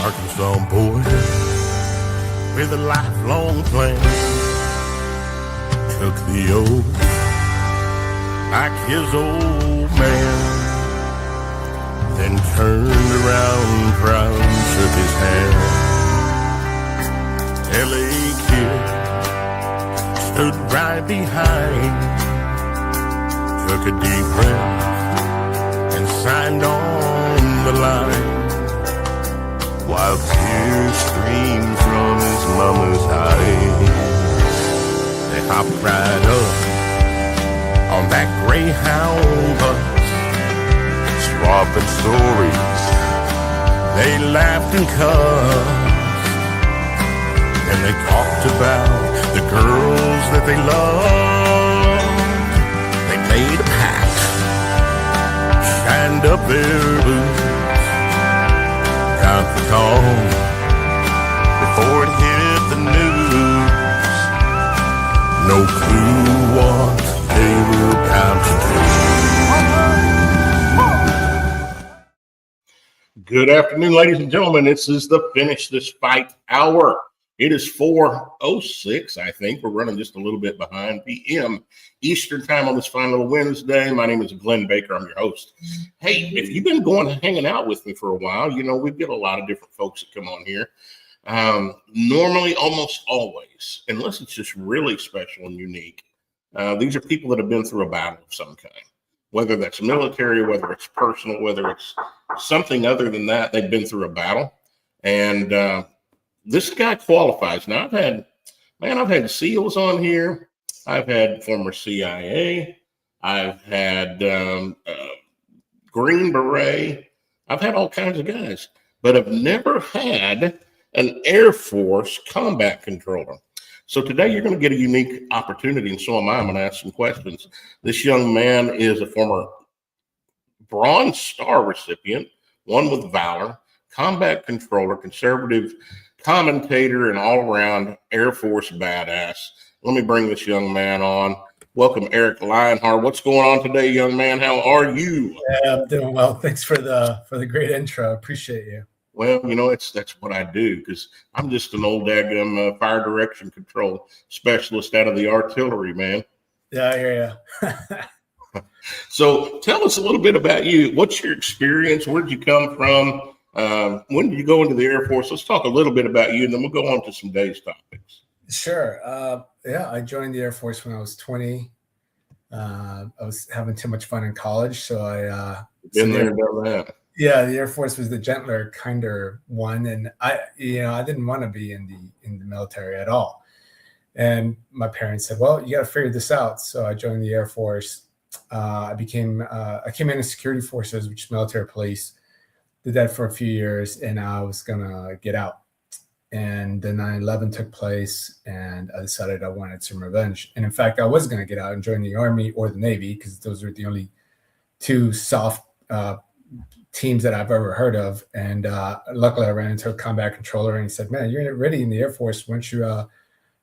Arkansas boy with a lifelong plan took the oath like his old man, then turned around proud and shook his hand. L.A. kid stood right behind, took a deep breath and signed on the line, while tears streamed from his mama's eyes. They hopped right up on that Greyhound bus, swapping stories. They laughed and cussed, and they talked about the girls that they loved. They made a pact, shined up their boots, got the call before it hit the news. No clue what they were about to do. Good afternoon, ladies and gentlemen. This is the Finish This Fight Hour. It is 4:06, I think. We're running just a little bit behind p.m. Eastern time on this fine little Wednesday. My name is Glenn Baker. I'm your host. Hey, if you've been hanging out with me for a while, you know we've got a lot of different folks that come on here. Normally, almost always, unless it's just really special and unique, these are people that have been through a battle of some kind. Whether that's military, whether it's personal, whether it's something other than that, they've been through a battle. And this guy qualifies. Now, I've had SEALs on here. I've had former CIA. I've had Green Beret. I've had all kinds of guys, but I've never had an Air Force combat controller. So today you're going to get a unique opportunity, and so am I. I'm going to ask some questions. This young man is a former Bronze Star recipient, one with Valor, combat controller, conservative commentator, and all-around Air Force badass. Let me bring this young man on. Welcome, Eric Lionheart. What's going on today, young man? How are you? Yeah, I'm doing well. Thanks for the great intro. Appreciate you. Well, you know, that's what I do, because I'm just an old daggum fire direction control specialist out of the artillery, man. Yeah, I hear you. So tell us a little bit about you. What's your experience? Where did you come from? When did you go into the Air Force? Let's talk a little bit about you, and then we'll go on to some day's topics. Sure. I joined the Air Force when I was 20. I was having too much fun in college, so I been there and done that. Yeah, the Air Force was the gentler, kinder one, and I didn't want to be in the military at all. And my parents said, "Well, you got to figure this out." So I joined the Air Force. I came into security forces, which is military police. Did that for a few years, and I was gonna get out. And then 9/11 took place, and I decided I wanted some revenge. And in fact, I was gonna get out and join the Army or the Navy, because those are the only two soft teams that I've ever heard of. And luckily, I ran into a combat controller, and he said, "Man, you're ready in the Air Force. Why don't you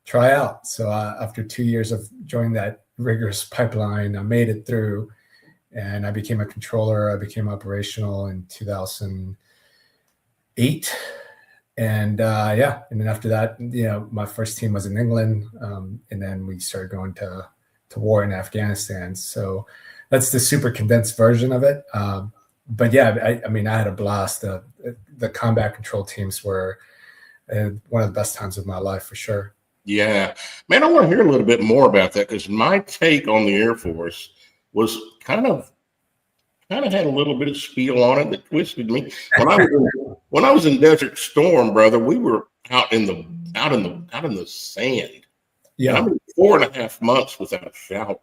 try out?" So after 2 years of joining that rigorous pipeline, I made it through, and I became a controller. I became operational in 2008. And and then after that, my first team was in England, and then we started going to war in Afghanistan. So that's the super condensed version of it. But yeah, I had a blast. The combat control teams were one of the best times of my life, for sure. Yeah, man, I want to hear a little bit more about that, because my take on the Air Force was kind of had a little bit of spiel on it that twisted me. When I was in Desert Storm, brother, we were out in the sand. Yeah, and 4.5 months without a shower.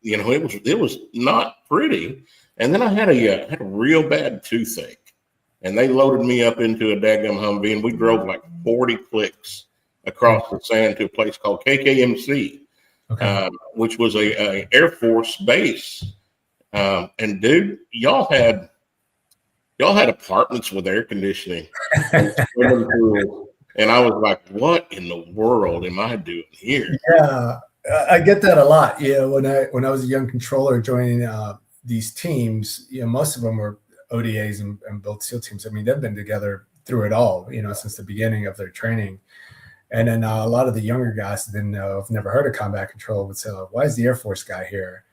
It was not pretty. And then I had a real bad toothache, and they loaded me up into a daggum Humvee, and we drove like 40 clicks across the sand to a place called KKMC, which was a Air Force base. And dude, y'all had apartments with air conditioning, and I was like, "What in the world am I doing here?" Yeah, I get that a lot. Yeah, when I was a young controller joining these teams, most of them were ODAs and built SEAL teams. I mean, they've been together through it all, since the beginning of their training. And then a lot of the younger guys that didn't know, have never heard of combat control, would say, why is the Air Force guy here?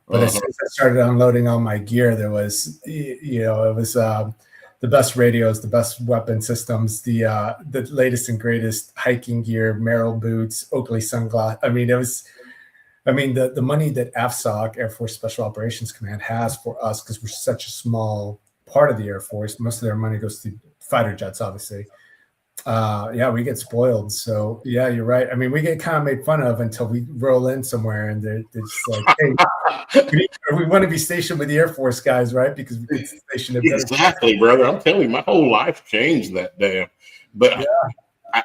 But as soon as I started unloading all my gear, there was, it was the best radios, the best weapon systems, the latest and greatest hiking gear, Merrell boots, Oakley sunglasses. I mean, the money that AFSOC, Air Force Special Operations Command, has for us, because we're such a small part of the Air Force, most of their money goes to fighter jets, obviously. We get spoiled. So yeah, you're right. I mean, we get kind of made fun of until we roll in somewhere and they're just like, hey, we want to be stationed with the Air Force guys, right? Because we get stationed at exactly, brother. I'm telling you, my whole life changed that day. But yeah.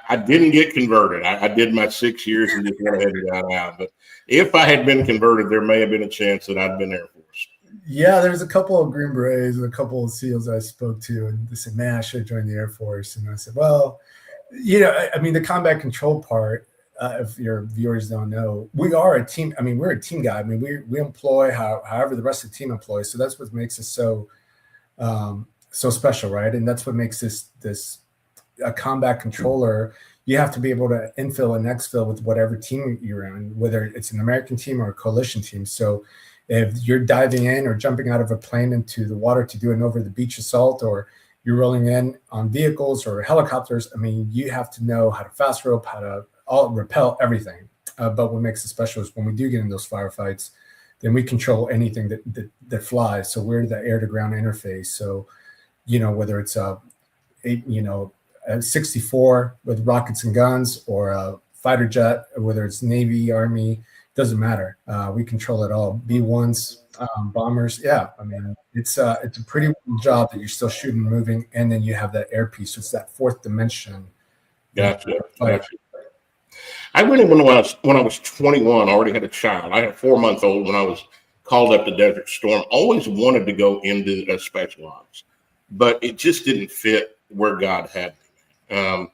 I didn't get converted. I did my 6 years and just went ahead and got out. But if I had been converted, there may have been a chance that I'd been Air Force. Yeah, there's a couple of Green Berets and a couple of SEALs I spoke to, and they said, man, I should have joined the Air Force. And I said, well, I mean, the combat control part, if your viewers don't know, we are a team. I mean, we're a team guy. I mean, we employ however the rest of the team employs. So that's what makes us so special, right? And that's what makes this a combat controller. You have to be able to infill and exfil with whatever team you're in, whether it's an American team or a coalition team. So if you're diving in or jumping out of a plane into the water to do an over the beach assault, or you're rolling in on vehicles or helicopters, I mean, you have to know how to fast rope, how to repel, everything. But what makes it special is when we do get in those firefights, then we control anything that flies. So we're the air to ground interface. So, whether it's a 64 with rockets and guns, or a fighter jet, whether it's Navy, Army, doesn't matter. We control it all. B-1s, bombers. Yeah, I mean, it's a pretty job that you're still shooting, moving, and then you have that air piece. So it's that fourth dimension. Gotcha. I went in when I was 21. I already had a child. I had a 4-month-old when I was called up to Desert Storm. Always wanted to go into special ops, but it just didn't fit where God had me.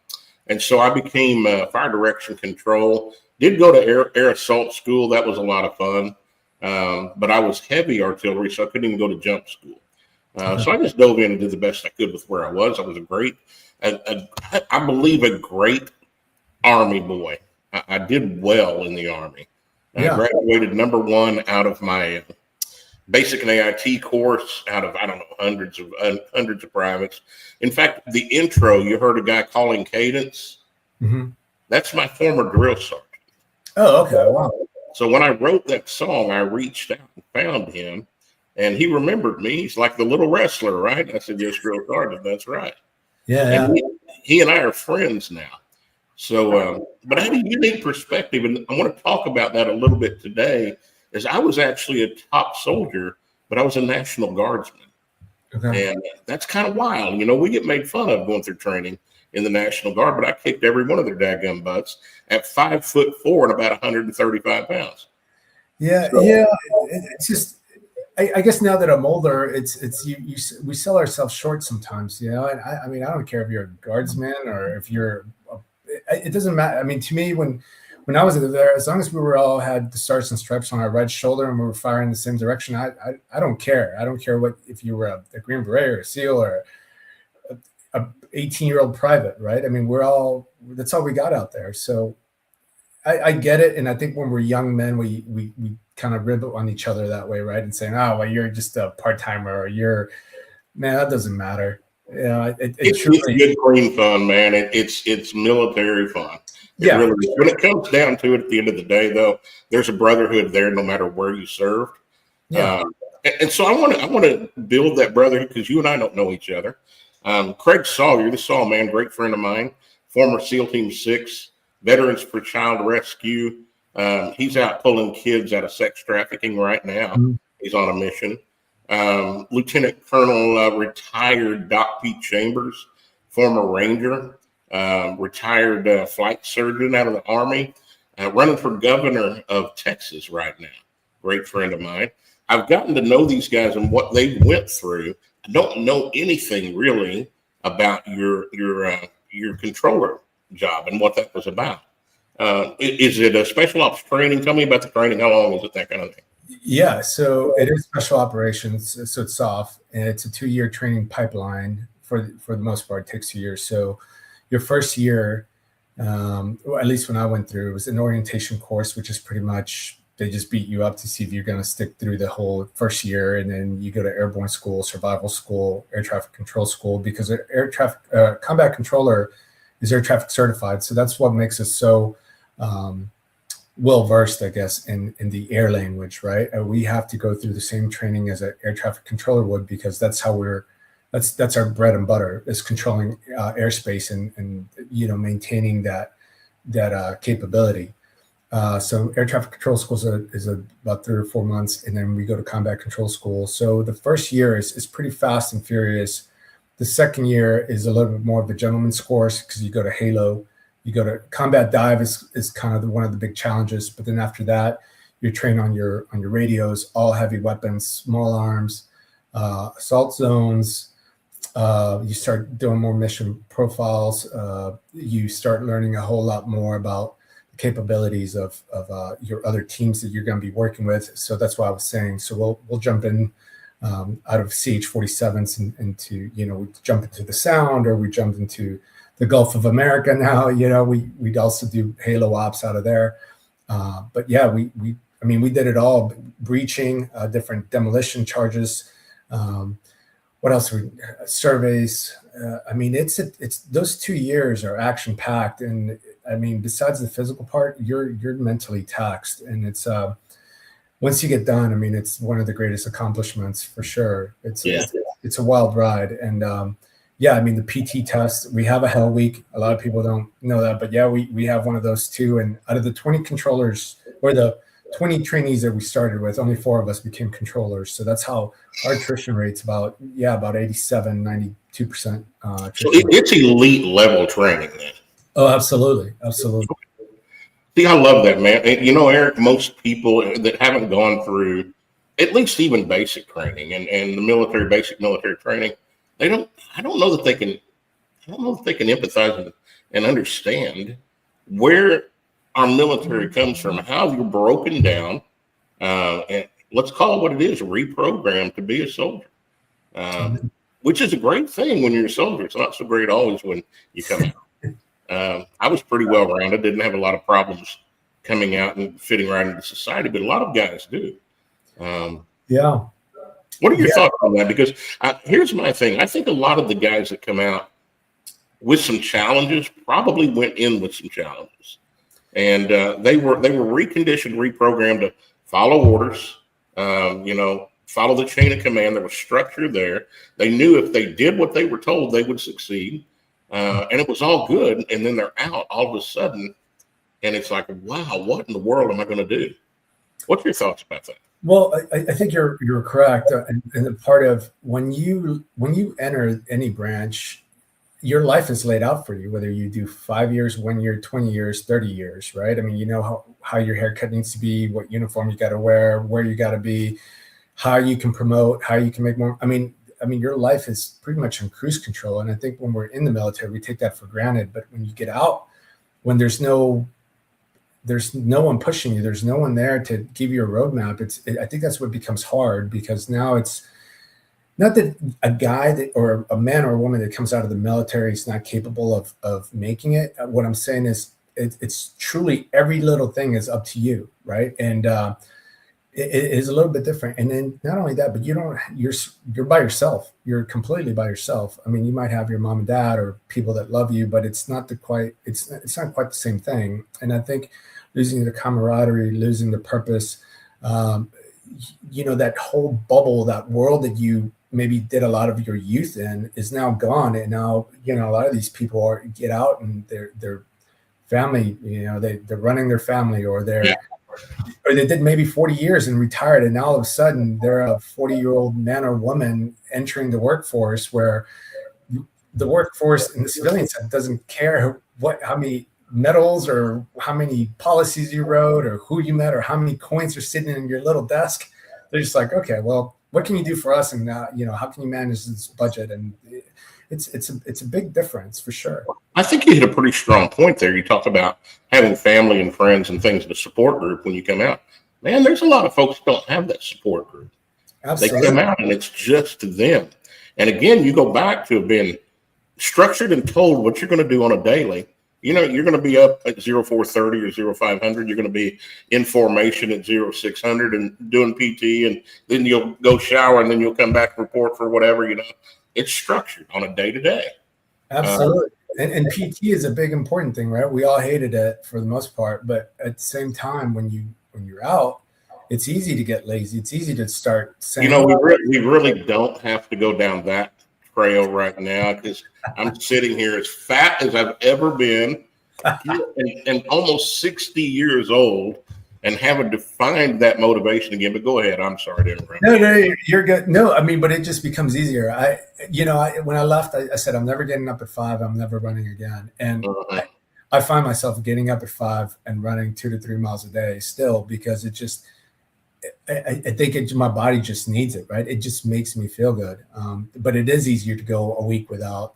And so I became fire direction control. Did go to air assault school. That was a lot of fun. But I was heavy artillery, so I couldn't even go to jump school. So I just dove in and did the best I could with where I was. I was I believe, a great Army boy. I did well in the Army. I graduated #1 out of my basic and AIT course out of, I don't know, hundreds of privates. In fact, the intro, you heard a guy calling cadence. Mm-hmm. That's my former drill sergeant. Oh, okay. Wow. So when I wrote that song, I reached out and found him, and he remembered me. He's like the little wrestler, right? I said, yes, drill sergeant. That's right. Yeah. And he and I are friends now. So, but I had a unique perspective, and I want to talk about that a little bit today, as I was actually a top soldier, but I was a National Guardsman. Okay. And that's kind of wild. We get made fun of going through training in the National Guard, but I kicked every one of their daggum butts at 5'4" and about 135 pounds. Yeah. It's just, I guess now that I'm older, we sell ourselves short sometimes, And I mean, I don't care if you're a guardsman or if you're, it doesn't matter. I mean, to me, when I was there, as long as we were all had the stars and stripes on our right shoulder and we were firing in the same direction, I don't care. I don't care if you were a Green Beret or a SEAL or a 18-year-old private, right? I mean, that's all we got out there. So I get it. And I think when we're young men, we kind of rib on each other that way, right? And saying, oh, well, you're just a part-timer, or man, that doesn't matter. It's truly good green fun, man. It's military fun. It really is. When it comes down to it, at the end of the day, though, there's a brotherhood there, no matter where you served. Yeah. And so I want to build that brotherhood, because you and I don't know each other. Craig Sawyer, the Saw Man, great friend of mine, former SEAL Team 6, Veterans for Child Rescue. He's out pulling kids out of sex trafficking right now. Mm-hmm. He's on a mission. Lieutenant Colonel retired Doc Pete Chambers, former Ranger, retired flight surgeon out of the Army, running for governor of Texas right now. Great friend of mine. I've gotten to know these guys and what they went through. I don't know anything really about your controller job and what that was about. Is it a special ops training? Tell me about the training. How long was it? That kind of thing. Yeah, so it is special operations. So it's SOF, and it's a 2-year training pipeline for the most part. It takes 2 years. So your first year, or at least when I went through, it was an orientation course, which is pretty much they just beat you up to see if you're going to stick through the whole first year, and then you go to airborne school, survival school, air traffic control school, because an air traffic combat controller is air traffic certified. So that's what makes us so well versed, I guess, in the air language, right? We have to go through the same training as an air traffic controller would, because that's how that's our bread and butter, is controlling airspace and maintaining that capability. So air traffic control school is about 3 or 4 months, and then we go to combat control school. So the first year is pretty fast and furious. The second year is a little bit more of a gentleman's course, because you go to Halo. You go to combat dive is kind of one of the big challenges, but then after that, you're trained on your radios, all heavy weapons, small arms, assault zones. You start doing more mission profiles. You start learning a whole lot more about the capabilities of your other teams that you're going to be working with. So that's what I was saying. So we'll jump in out of CH-47s into we jump into the Sound, or we jump into the Gulf of America now. We'd also do Halo ops out of there. But yeah, we did it all: breaching, different demolition charges. What else? Surveys. It's those 2 years are action packed, and besides the physical part, you're mentally taxed, and it's once you get done, it's one of the greatest accomplishments for sure. It's a wild ride, and the PT test, we have a Hell Week. A lot of people don't know that, but yeah, we have one of those too. And out of the 20 controllers, or the 20 trainees that we started with, only 4 of us became controllers. So that's how our attrition rate's about 87, 92%. So it's elite level training then. Oh, absolutely. See, I love that, man. And, Eric, most people that haven't gone through at least even basic training and the basic military training, I don't know that they can empathize and understand where our military comes from, how you're broken down, and let's call it what it is, reprogrammed to be a soldier, which is a great thing when you're a soldier. It's not so great always when you come out. I was pretty well-rounded, didn't have a lot of problems coming out and fitting right into society, but a lot of guys do. Yeah. What are your thoughts on that? Because here's my thing. I think a lot of the guys that come out with some challenges probably went in with some challenges. And they were reconditioned, reprogrammed to follow orders, follow the chain of command. There was structure there. They knew if they did what they were told, they would succeed. And it was all good. And then they're out all of a sudden. And it's like, wow, what in the world am I going to do? What's your thoughts about that? Well, I think you're correct. And the part of when you enter any branch, your life is laid out for you, whether you do 5 years, 1 year, 20 years, 30 years, right? You know how your haircut needs to be, what uniform you got to wear, where you got to be, how you can promote, how you can make more. Your life is pretty much in cruise control. And I think when we're in the military, we take that for granted. But when you get out, when there's no one pushing you, there's no one there to give you a roadmap. I think that's what becomes hard, because now it's not that a guy or a man or a woman that comes out of the military is not capable of making it. What I'm saying is it's truly every little thing is up to you, right? And it is a little bit different. And then not only that, but you're by yourself. You're completely by yourself. You might have your mom and dad or people that love you, but it's not quite the same thing. And I think losing the camaraderie, losing the purpose, that whole bubble, that world that you maybe did a lot of your youth in is now gone. And now, a lot of these people get out and their family, they're running their family, or or they did maybe 40 years and retired. And now all of a sudden they're a 40-year-old man or woman entering the workforce, where the workforce in the civilian side doesn't care how many medals or how many policies you wrote or who you met or how many coins are sitting in your little desk. They're just like, okay, well, what can you do for us? And how can you manage this budget? And it's a big difference for sure. I think you hit a pretty strong point there. You talked about having family and friends and things, the support group when you come out. Man, there's a lot of folks who don't have that support group. Absolutely. They come out and it's just them. And again, you go back to being structured and told what you're going to do on a daily. You know, you're going to be up at 0430 or 0500. You're going to be in formation at 0600 and doing PT, and then you'll go shower and then you'll come back and report for whatever, you know. It's structured on a day to day. Absolutely. And PT is a big important thing, right? We all hated it for the most part, but at the same time, when you're out, it's easy to get lazy. It's easy to start saying, you know, we really don't have to go down that trail right now, because I'm sitting here as fat as I've ever been and almost 60 years old and haven't defined that motivation again. But go ahead. I'm sorry to interrupt. No, you're good. No, I mean, but it just becomes easier. When I left, I said, I'm never getting up at 5. I'm never running again. And I find myself getting up at 5 and running 2 to 3 miles a day still, because it just, I think my body just needs it, right? It just makes me feel good. But it is easier to go a week without,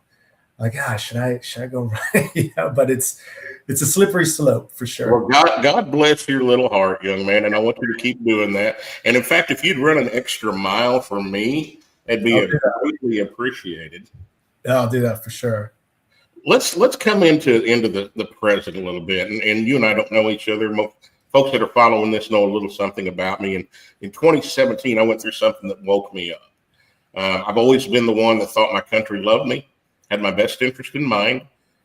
like, should I go run? Yeah, but it's a slippery slope for sure. Well, God bless your little heart, young man, and I want you to keep doing that. And in fact, if you'd run an extra mile for me, it'd be greatly appreciated. I'll do that for sure. Let's come into the present a little bit, and you and I don't know each other. Folks that are following this know a little something about me. And in 2017, I went through something that woke me up. I've always been the one that thought my country loved me, had my best interest in mind.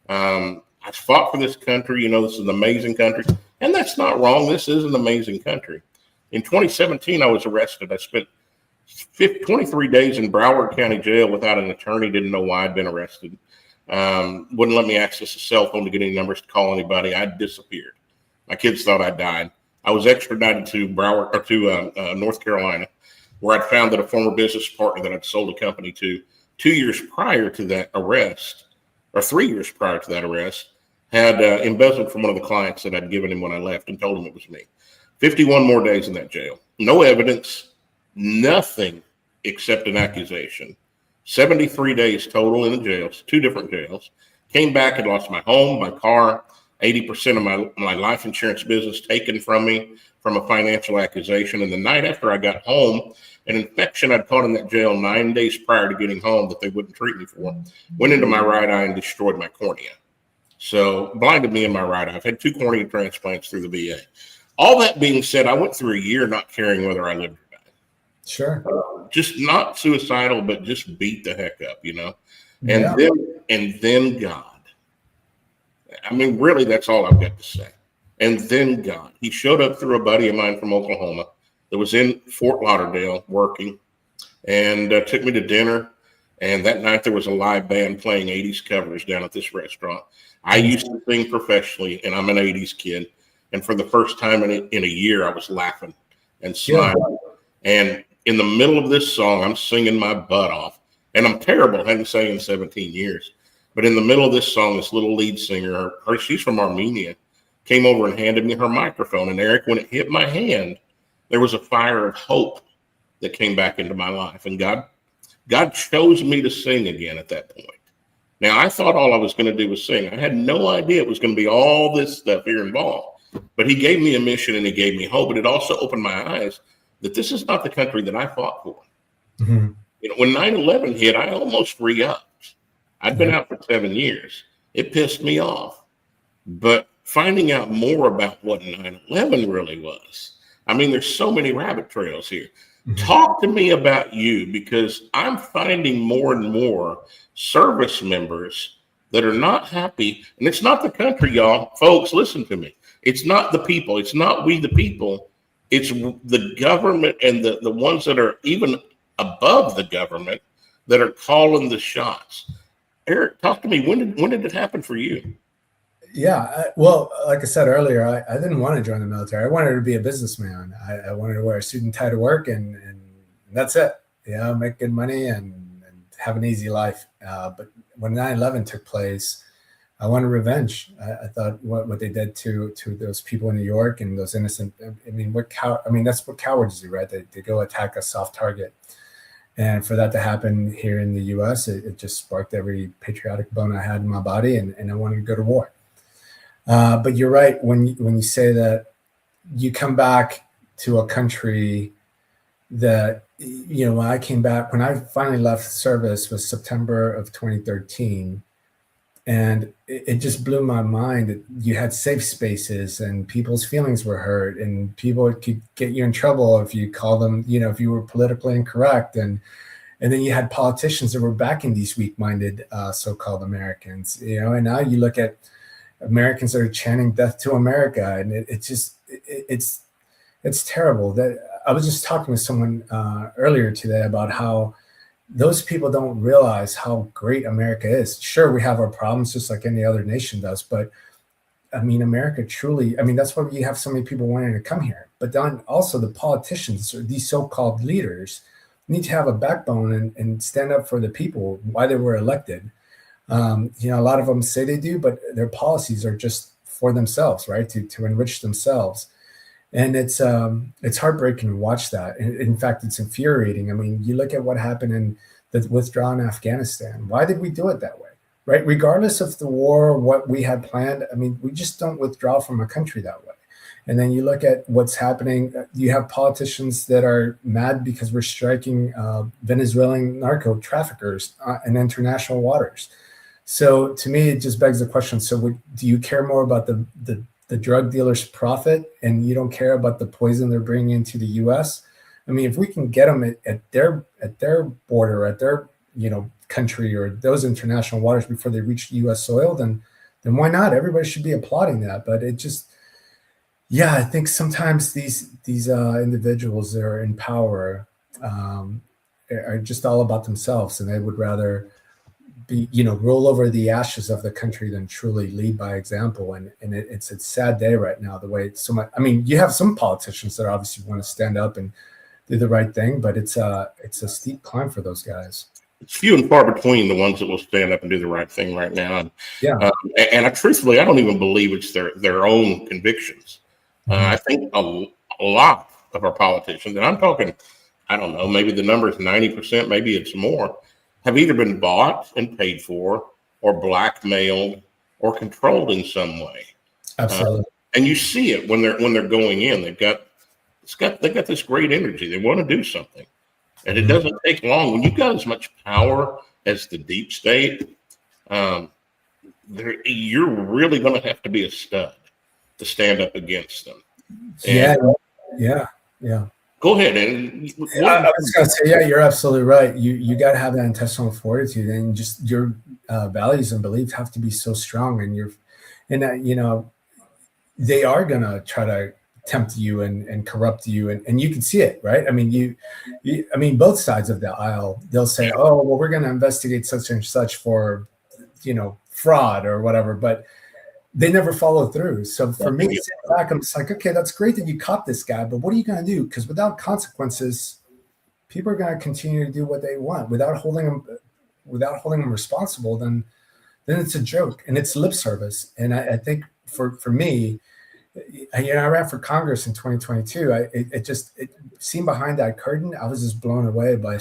I fought for this country. You know, this is an amazing country. And that's not wrong. This is an amazing country. In 2017, I was arrested. I spent 23 days in Broward County Jail without an attorney. Didn't know why I'd been arrested. Wouldn't let me access a cell phone to get any numbers to call anybody. I'd disappeared. My kids thought I died. I was extradited to North Carolina, where I'd found that a former business partner that I'd sold a company to 2 years prior to that arrest, or 3 years prior to that arrest, had embezzled from one of the clients that I'd given him when I left and told him it was me. 51 more days in that jail. No evidence, nothing except an accusation. 73 days total in the jails, 2 different jails. Came back and lost my home, my car, 80% of my life insurance business taken from me from a financial accusation. And the night after I got home, an infection I'd caught in that jail 9 days prior to getting home that they wouldn't treat me for went into my right eye and destroyed my cornea. So blinded me in my right eye. I've had 2 cornea transplants through the VA. All that being said, I went through a year not caring whether I lived or died. Sure. Just not suicidal, but just beat the heck up, you know? And then God. I mean, really, that's all I've got to say. And then God. He showed up through a buddy of mine from Oklahoma that was in Fort Lauderdale working, and took me to dinner. And that night there was a live band playing 80s covers down at this restaurant. I used to sing professionally, and I'm an 80s kid. And for the first time in a year, I was laughing and smiling. Yeah. And in the middle of this song, I'm singing my butt off. And I'm terrible. I hadn't sang in 17 years. But in the middle of this song, this little lead singer, she's from Armenia, came over and handed me her microphone. And Eric, when it hit my hand, there was a fire of hope that came back into my life. And God chose me to sing again at that point. Now, I thought all I was going to do was sing. I had no idea it was going to be all this stuff here involved. But he gave me a mission and he gave me hope. But it also opened my eyes that this is not the country that I fought for. Mm-hmm. You know, when 9/11 hit, I almost re-upped. I'd been out for 7 years. It pissed me off. But finding out more about what 9/11 really was, I mean, there's so many rabbit trails here. Mm-hmm. Talk to me about you, because I'm finding more and more service members that are not happy. And it's not the country, y'all. Folks, listen to me. It's not the people. It's not we the people. It's the government and the ones that are even above the government that are calling the shots. Eric, talk to me. When did it happen for you? Yeah, well, like I said earlier, I didn't want to join the military. I wanted to be a businessman. I wanted to wear a suit and tie to work, and that's it. Yeah, make good money and have an easy life. But when 9/11 took place, I wanted revenge. I thought what they did to those people in New York and those innocent. I mean, that's what cowards do, right? They go attack a soft target. And for that to happen here in the U.S., it just sparked every patriotic bone I had in my body, and I wanted to go to war. But you're right when you say that you come back to a country that, when I came back, when I finally left service was September of 2013. And it just blew my mind that you had safe spaces and people's feelings were hurt and people could get you in trouble if you call them, if you were politically incorrect. And then you had politicians that were backing these weak-minded so-called Americans, and now you look at Americans that are chanting "Death to America," and it's terrible. That I was just talking with someone earlier today about how those people don't realize how great America is. Sure, we have our problems just like any other nation does, but America truly, that's why you have so many people wanting to come here. But then also the politicians or these so-called leaders need to have a backbone and stand up for the people, why they were elected. A lot of them say they do, but their policies are just for themselves, right? To enrich themselves. And it's heartbreaking to watch that. In fact, it's infuriating. You look at what happened in the withdrawal in Afghanistan. Why did we do it that way, right? Regardless of the war or what we had planned, we just don't withdraw from a country that way. And then you look at what's happening. You have politicians that are mad because we're striking Venezuelan narco traffickers in international waters. So to me, it just begs the question. So do you care more about the drug dealers' profit and you don't care about the poison they're bringing into the U.S.? If we can get them at their border, at their country or those international waters before they reach U.S. soil, then why not? Everybody should be applauding that. But it just, I think sometimes these individuals that are in power are just all about themselves, and they would rather be, roll over the ashes of the country than truly lead by example. And it's a sad day right now, the way it's so much. You have some politicians that obviously want to stand up and do the right thing, but it's a steep climb for those guys. It's few and far between the ones that will stand up and do the right thing right now. And truthfully, I don't even believe it's their own convictions. I think a lot of our politicians, and I'm talking, I don't know, maybe the number is 90%, maybe it's more, have either been bought and paid for or blackmailed or controlled in some way. Absolutely. And you see it when they're going in. They've got this great energy. They want to do something. And it doesn't take long. When you've got as much power as the deep state, you're really going to have to be a stud to stand up against them. Yeah. Go ahead. I was going to say, you're absolutely right. You got to have that intestinal fortitude, and just your values and beliefs have to be so strong. And they are going to try to tempt you and corrupt you, and you can see it, right? Both sides of the aisle, they'll say, oh, well, we're going to investigate such and such for, fraud or whatever, but they never follow through. So for me, sitting back, I'm just like, okay, that's great that you caught this guy, but what are you going to do? Because without consequences, people are going to continue to do what they want without holding them responsible. Then it's a joke and it's lip service. And I think for me, I ran for Congress in 2022. It seen behind that curtain, I was just blown away by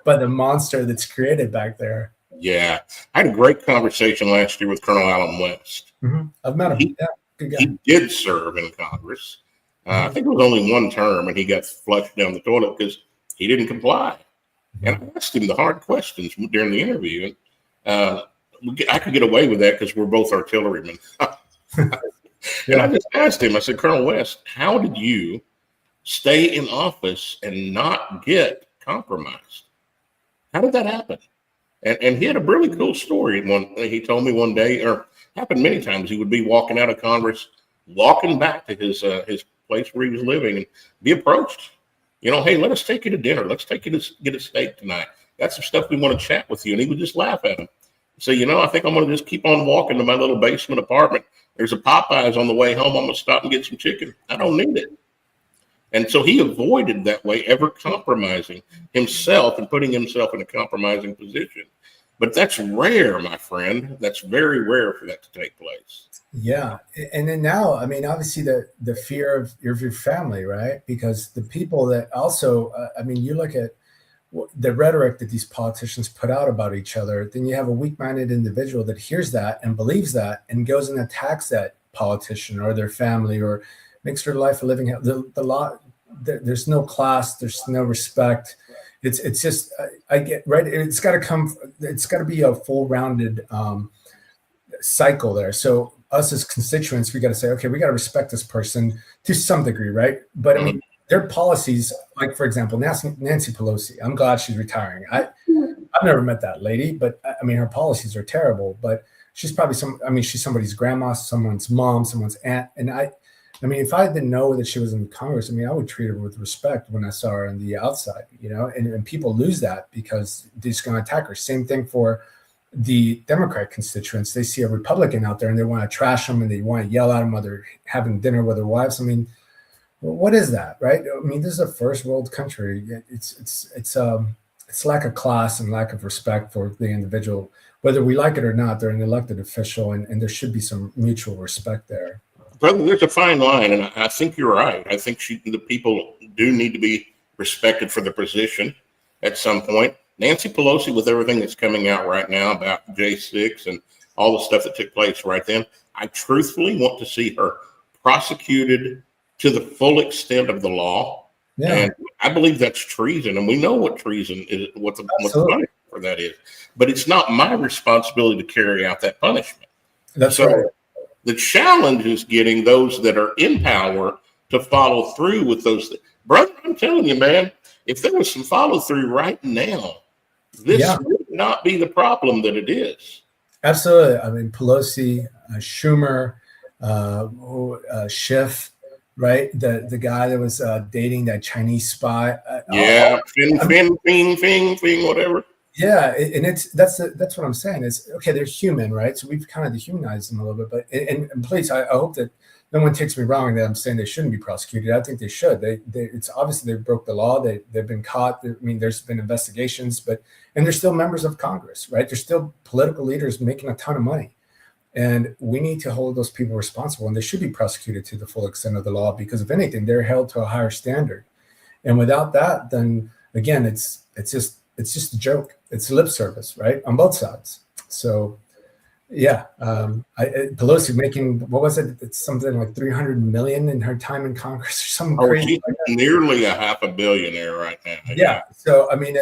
the monster that's created back there. Yeah, I had a great conversation last year with Colonel Allen West. Mm-hmm. I've met him. Good guy. He did serve in Congress. I think it was only one term, and he got flushed down the toilet because he didn't comply. And I asked him the hard questions during the interview. And I could get away with that because we're both artillerymen. And I just asked him, I said, Colonel West, how did you stay in office and not get compromised? How did that happen? And he had a really cool story. He told me one day, or happened many times, he would be walking out of Congress, walking back to his place where he was living, and be approached. Hey, let us take you to dinner. Let's take you to get a steak tonight. Got some stuff we want to chat with you. And he would just laugh at him. Say, I think I'm going to just keep on walking to my little basement apartment. There's a Popeyes on the way home. I'm going to stop and get some chicken. I don't need it. And so he avoided that way ever compromising himself and putting himself in a compromising position. But that's rare, my friend. That's very rare for that to take place. Yeah. And then now, obviously the fear of your family, right? Because the people that also, you look at the rhetoric that these politicians put out about each other, then you have a weak-minded individual that hears that and believes that and goes and attacks that politician or their family or makes their life a living hell. there's no class, there's no respect. It's just I get right. It's got to be a full rounded cycle there. So us as constituents, we got to say, okay, we got to respect this person to some degree, right? But I mean, their policies, like for example, Nancy Pelosi. I'm glad she's retiring. I've never met that lady, but I mean, her policies are terrible. But she's probably she's somebody's grandma, someone's mom, someone's aunt. And I mean, if I didn't know that she was in Congress, I mean, I would treat her with respect when I saw her on the outside, you know. And people lose that because they're just going to attack her. Same thing for the Democrat constituents. They see a Republican out there and they want to trash them and they want to yell at them while they're having dinner with their wives. I mean, what is that, right? I mean, this is a first world country. It's lack of class and lack of respect for the individual, whether we like it or not. They're an elected official, and there should be some mutual respect there. Brother, there's a fine line, and I think you're right. I think the people do need to be respected for their position at some point. Nancy Pelosi, with everything that's coming out right now about J6 and all the stuff that took place right then, I truthfully want to see her prosecuted to the full extent of the law. Yeah. And I believe that's treason, and we know what treason is, what the punishment for that is. But it's not my responsibility to carry out that punishment. That's right. The challenge is getting those that are in power to follow through with those things. Brother, I'm telling you, man, if there was some follow through right now, this would not be the problem that it is. Absolutely. I mean, Pelosi, Schumer, Schiff, right? The guy that was dating that Chinese spy. Fing, whatever. Yeah, and that's what I'm saying. Is okay, they're human, right? So we've kind of dehumanized them a little bit. But and please, I hope that no one takes me wrong that I'm saying they shouldn't be prosecuted. I think they should. It's obviously they broke the law. They've been caught. I mean, there's been investigations, and they're still members of Congress, right? They're still political leaders making a ton of money. And we need to hold those people responsible, and they should be prosecuted to the full extent of the law because, if anything, they're held to a higher standard. And without that, then again, it's just a joke. It's lip service, right, on both sides. So, yeah, Pelosi making, what was it? It's something like $300 million in her time in Congress or something crazy. She's like nearly a $500 million right now. Yeah. So, I mean,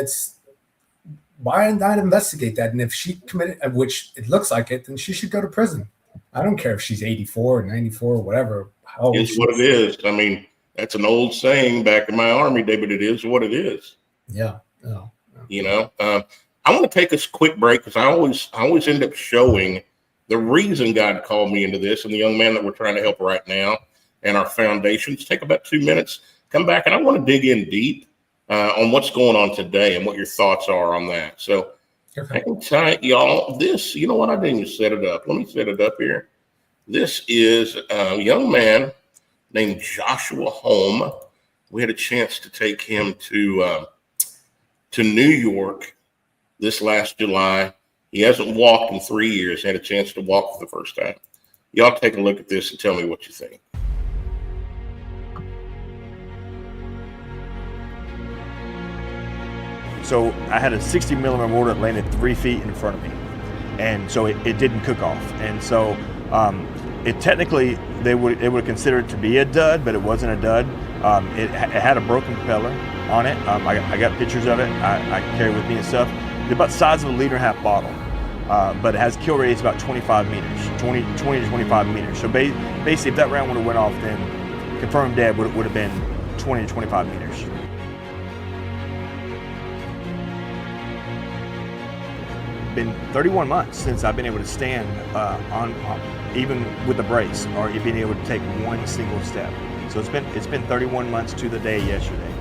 why not investigate that? And if she committed, which it looks like it, then she should go to prison. I don't care if she's 84 or 94 or whatever. It's what it is. I mean, that's an old saying back in my army day, but it is what it is. Yeah. No. You know, I want to take a quick break because I always end up showing the reason God called me into this and the young man that we're trying to help right now and our foundations. Take about 2 minutes, come back, and I want to dig in deep on what's going on today and what your thoughts are on that. So hang tight, y'all. This, you know what? I didn't even set it up. Let me set it up here. This is a young man named Joshua Holm. We had a chance to take him to New York this last July. He hasn't walked in 3 years. Had a chance to walk for the first time. Y'all take a look at this and tell me what you think. So I had a 60 millimeter mortar that landed 3 feet in front of me. And so it didn't cook off. And so it technically, they would consider it to be a dud, but it wasn't a dud. It had a broken propeller on it. I got pictures of it. I carry with me and stuff. It's about the size of a 1.5-liter bottle, but it has kill radius about 25 meters, 20 to 25 meters. So basically, if that round would have went off, then confirmed dead would have been 20 to 25 meters. Been 31 months since I've been able to stand on even with a brace or being able to take one single step. So it's been 31 months to the day yesterday.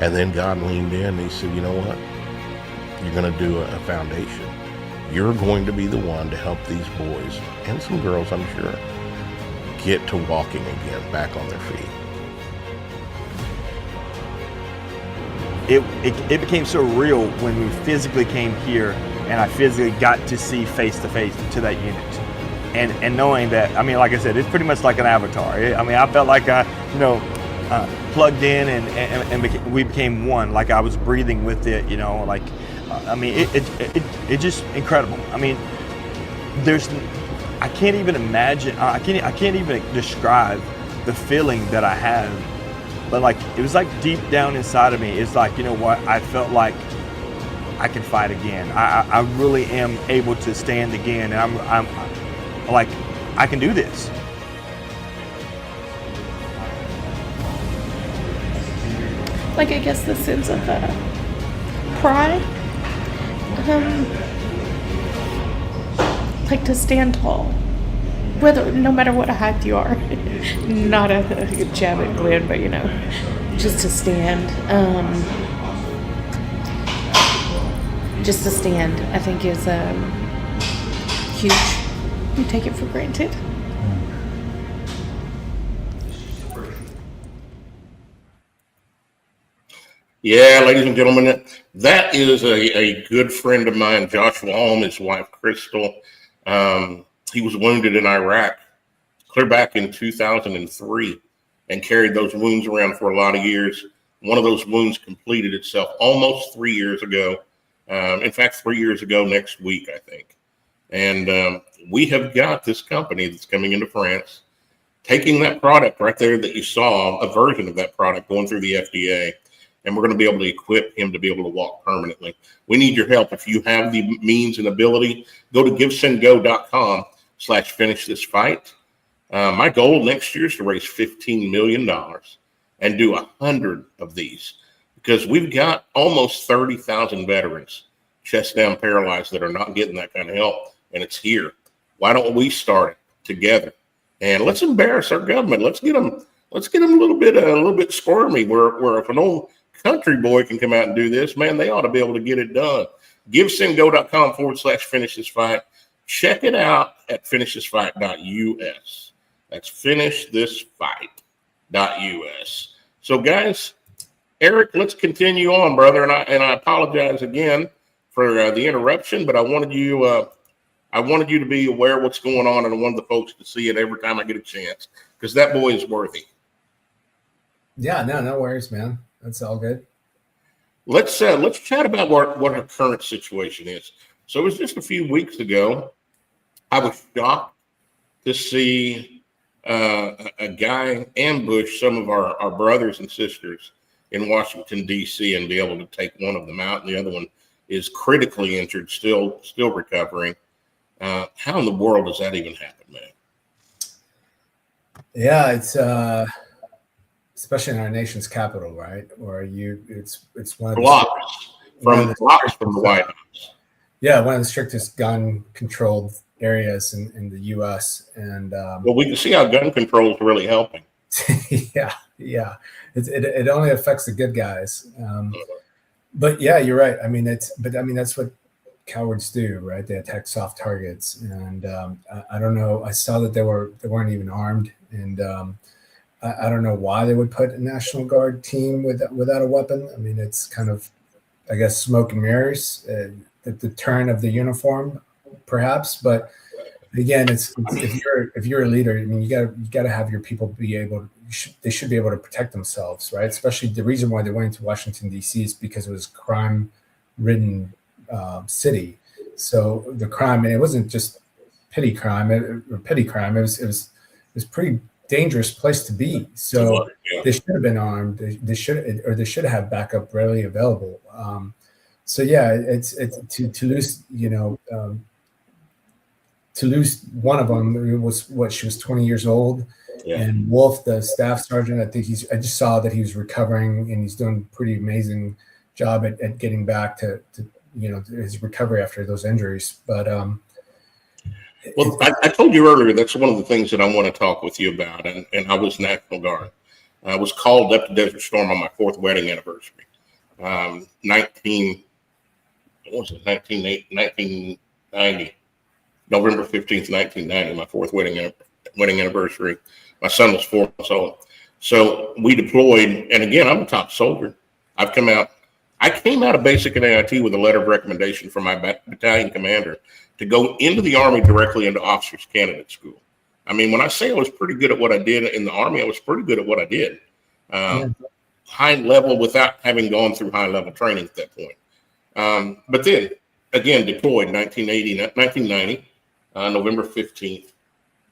And then God leaned in and he said, you know what? You're going to do a foundation. You're going to be the one to help these boys and some girls, I'm sure, get to walking again, back on their feet. It became so real when we physically came here and I physically got to see face to face to that unit. And knowing that, I mean, like I said, it's pretty much like an avatar. I mean, I felt like I, plugged in and we became one, like I was breathing with it, like, I mean, it just incredible. I mean, I can't even imagine, I can't even describe the feeling that I have. But like, it was like deep down inside of me, it's like, you know what, I felt like I can fight again. I really am able to stand again, and I'm like, I can do this. Like, I guess the sense of pride, like to stand tall, no matter what height you are. Not a jab at Glenn, but just to stand. Just to stand, I think is huge. You take it for granted. Yeah, ladies and gentlemen, that is a good friend of mine, Joshua Holm, his wife, Crystal. He was wounded in Iraq clear back in 2003 and carried those wounds around for a lot of years. One of those wounds completed itself almost 3 years ago. In fact, 3 years ago next week, I think. And we have got this company that's coming into France, taking that product right there that you saw, a version of that product going through the FDA. And we're going to be able to equip him to be able to walk permanently. We need your help. If you have the means and ability, go to givesendgo.com/finish this fight. My goal next year is to raise $15 million and do 100 of these, because we've got almost 30,000 veterans, chest down paralyzed, that are not getting that kind of help, and it's here. Why don't we start it together? And let's embarrass our government. Let's get them a little bit squirmy. Where if an old country boy can come out and do this, man, they ought to be able to get it done. Givesendgo.com/finish this fight. Check it out at finishthisfight.us. That's finishthisfight.us. So, guys, Eric, let's continue on, brother. And I apologize again for the interruption, but I wanted you to be aware of what's going on, and I wanted the folks to see it every time I get a chance, because that boy is worthy. Yeah, no worries, man. That's all good. Let's chat about what our current situation is. So it was just a few weeks ago, I was shocked to see a guy ambush some of our brothers and sisters in Washington, D.C., and be able to take one of them out, and the other one is critically injured, still recovering. How in the world does that even happen, man? Yeah, it's especially in our nation's capital, right? Where it's one of the blocks from the White House. Yeah, one of the strictest gun-controlled areas in the U.S. And well, we can see how gun control is really helping. yeah. It only affects the good guys. But yeah, you're right. I mean, that's what cowards do, right? They attack soft targets, and I don't know. I saw that they weren't even armed, and I don't know why they would put a National Guard team without a weapon. I mean, it's kind of, I guess, smoke and mirrors, the turn of the uniform, perhaps. But again, it's if you're a leader, I mean, you got to have your people be able. They should be able to protect themselves, right? Especially the reason why they went into Washington, D.C. is because it was crime-ridden city. So the crime, and it wasn't just petty crime. It was pretty dangerous place to be. So they should have been armed. They should have backup readily available. So yeah, it's to lose, to lose one of them. It was she was 20 years old. Yeah. And Wolf, the staff sergeant, I just saw that he was recovering, and he's doing a pretty amazing job at getting back to his recovery after those injuries. But well, I told you earlier, that's one of the things that I want to talk with you about. And I was National Guard. I was called up to Desert Storm on my 4th wedding anniversary. 1990, November 15th, 1990, my 4th wedding anniversary. My son was 4 months old. So we deployed, and again, I'm a top soldier. I came out of basic and AIT with a letter of recommendation from my battalion commander to go into the Army directly into officers candidate school. I mean, when I say I was pretty good at what I did in the Army, I was pretty good at what I did. High level without having gone through high level training at that point. But then again, deployed 1990, November 15th.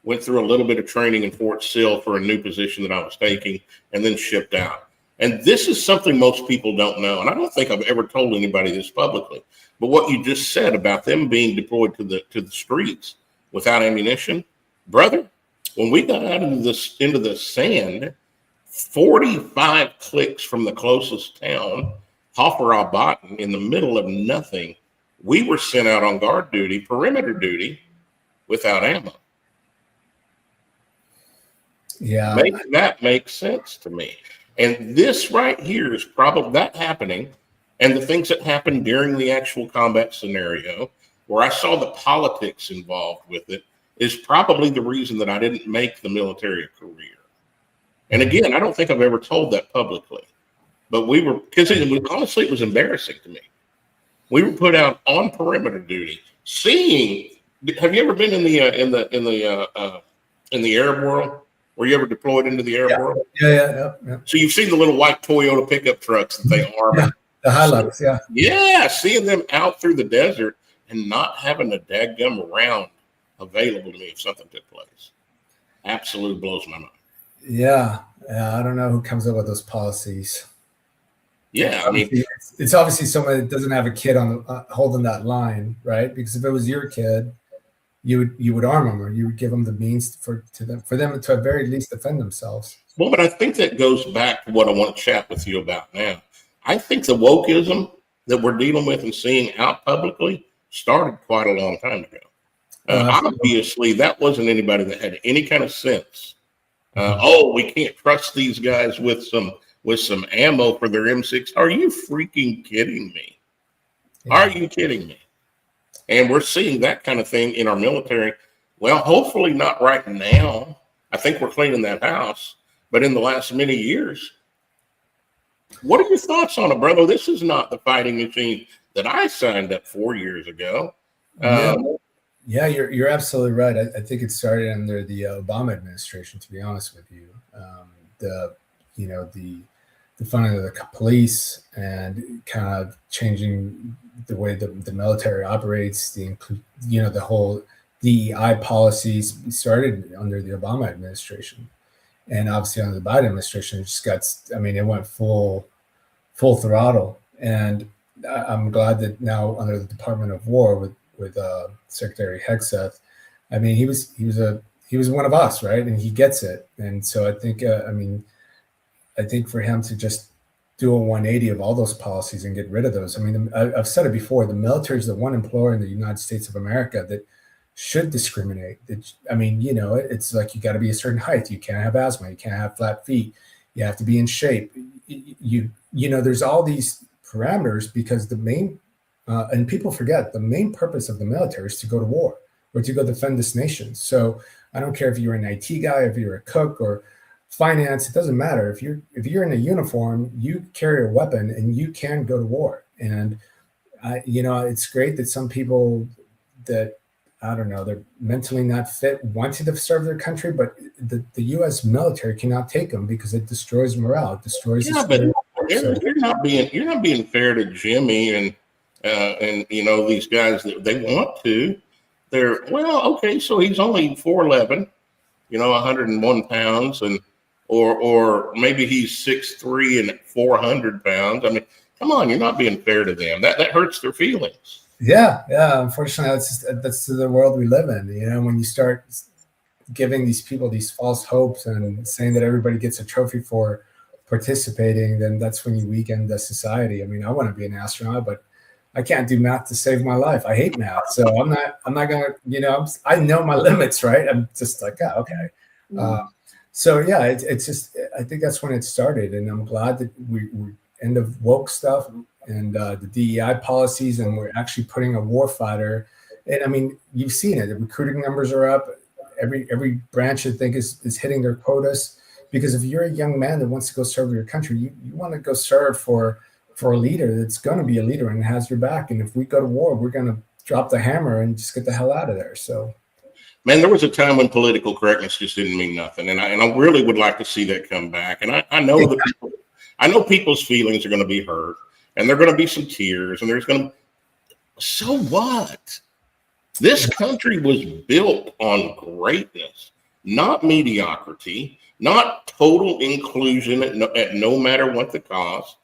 went through a little bit of training in Fort Sill for a new position that I was taking, and then shipped out. And this is something most people don't know, and I don't think I've ever told anybody this publicly. But what you just said about them being deployed to the streets without ammunition, brother, when we got out into the sand, 45 clicks from the closest town, Hoffer-Albatten, in the middle of nothing, we were sent out on guard duty, perimeter duty, without ammo. Yeah. That makes sense to me. And this right here is probably that happening, and the things that happened during the actual combat scenario, where I saw the politics involved with it, is probably the reason that I didn't make the military a career. And again, I don't think I've ever told that publicly, but we were, because honestly, it was embarrassing to me. We were put out on perimeter duty. Have you ever been in the Arab world? Were you ever deployed into the Arab world? Yeah. So you've seen the little white Toyota pickup trucks that they arm. Yeah, the Hilux, yeah. Yeah, seeing them out through the desert and not having a dadgum round available to me if something took place. Absolutely blows my mind. Yeah, I don't know who comes up with those policies. Yeah, I mean, it's obviously someone that doesn't have a kid on holding that line, right? Because if it was your kid, you would arm them, or you would give them the means for them to at very least defend themselves. Well, but I think that goes back to what I want to chat with you about now. I think the wokeism that we're dealing with and seeing out publicly started quite a long time ago. Obviously, that wasn't anybody that had any kind of sense. We can't trust these guys with some ammo for their M6. Are you freaking kidding me? Yeah. Are you kidding me? And we're seeing that kind of thing in our military. Well, hopefully not right now. I think we're cleaning that house. But in the last many years, what are your thoughts on it, brother? This is not the fighting machine that I signed up 4 years ago. Yeah, you're absolutely right. I think it started under the Obama administration, to be honest with you. The funding of the police and kind of changing the way the military operates, the whole DEI policies started under the Obama administration, and obviously under the Biden administration, it went full throttle. And I'm glad that now under the Department of War with Secretary Hegseth, I mean, he was one of us, right? And he gets it. And so I think, I think for him to just do a 180 of all those policies and get rid of those. I mean, I've said it before, the military is the one employer in the United States of America that should discriminate. It's like you got to be a certain height. You can't have asthma. You can't have flat feet. You have to be in shape. There's all these parameters because the main, and people forget, the main purpose of the military is to go to war or to go defend this nation. So I don't care if you're an IT guy, if you're a cook or finance, it doesn't matter. If you're in a uniform, you carry a weapon and you can go to war. And it's great that some people that, I don't know, they're mentally not fit, wanted to serve their country, but the U.S. military cannot take them because it destroys morale. It destroys. Yeah, but you're not being fair to Jimmy and these guys that they want to. They're okay. So he's only 4'11", 101 pounds, and or maybe he's 6'3" and 400 pounds. I mean, come on, you're not being fair to them. That hurts their feelings. Yeah. Unfortunately, that's the world we live in. When you start giving these people these false hopes and saying that everybody gets a trophy for participating, then that's when you weaken the society. I mean, I want to be an astronaut, but I can't do math to save my life. I hate math, so I'm not gonna. I know my limits, right? I'm just like, okay. So yeah, it's just. I think that's when it started, and I'm glad that we end of woke stuff and the DEI policies, and we're actually putting a war fighter. And I mean, you've seen it. The recruiting numbers are up. Every branch, I think, is hitting their quotas. Because if you're a young man that wants to go serve your country, you want to go serve for a leader that's going to be a leader and has your back. And if we go to war, we're going to drop the hammer and just get the hell out of there. So, man, there was a time when political correctness just didn't mean nothing, and I really would like to see that come back. And I know people's feelings are going to be hurt, and there are going to be some tears, and there's going to. So what? This country was built on greatness. not mediocrity, not total inclusion at no matter what the cost.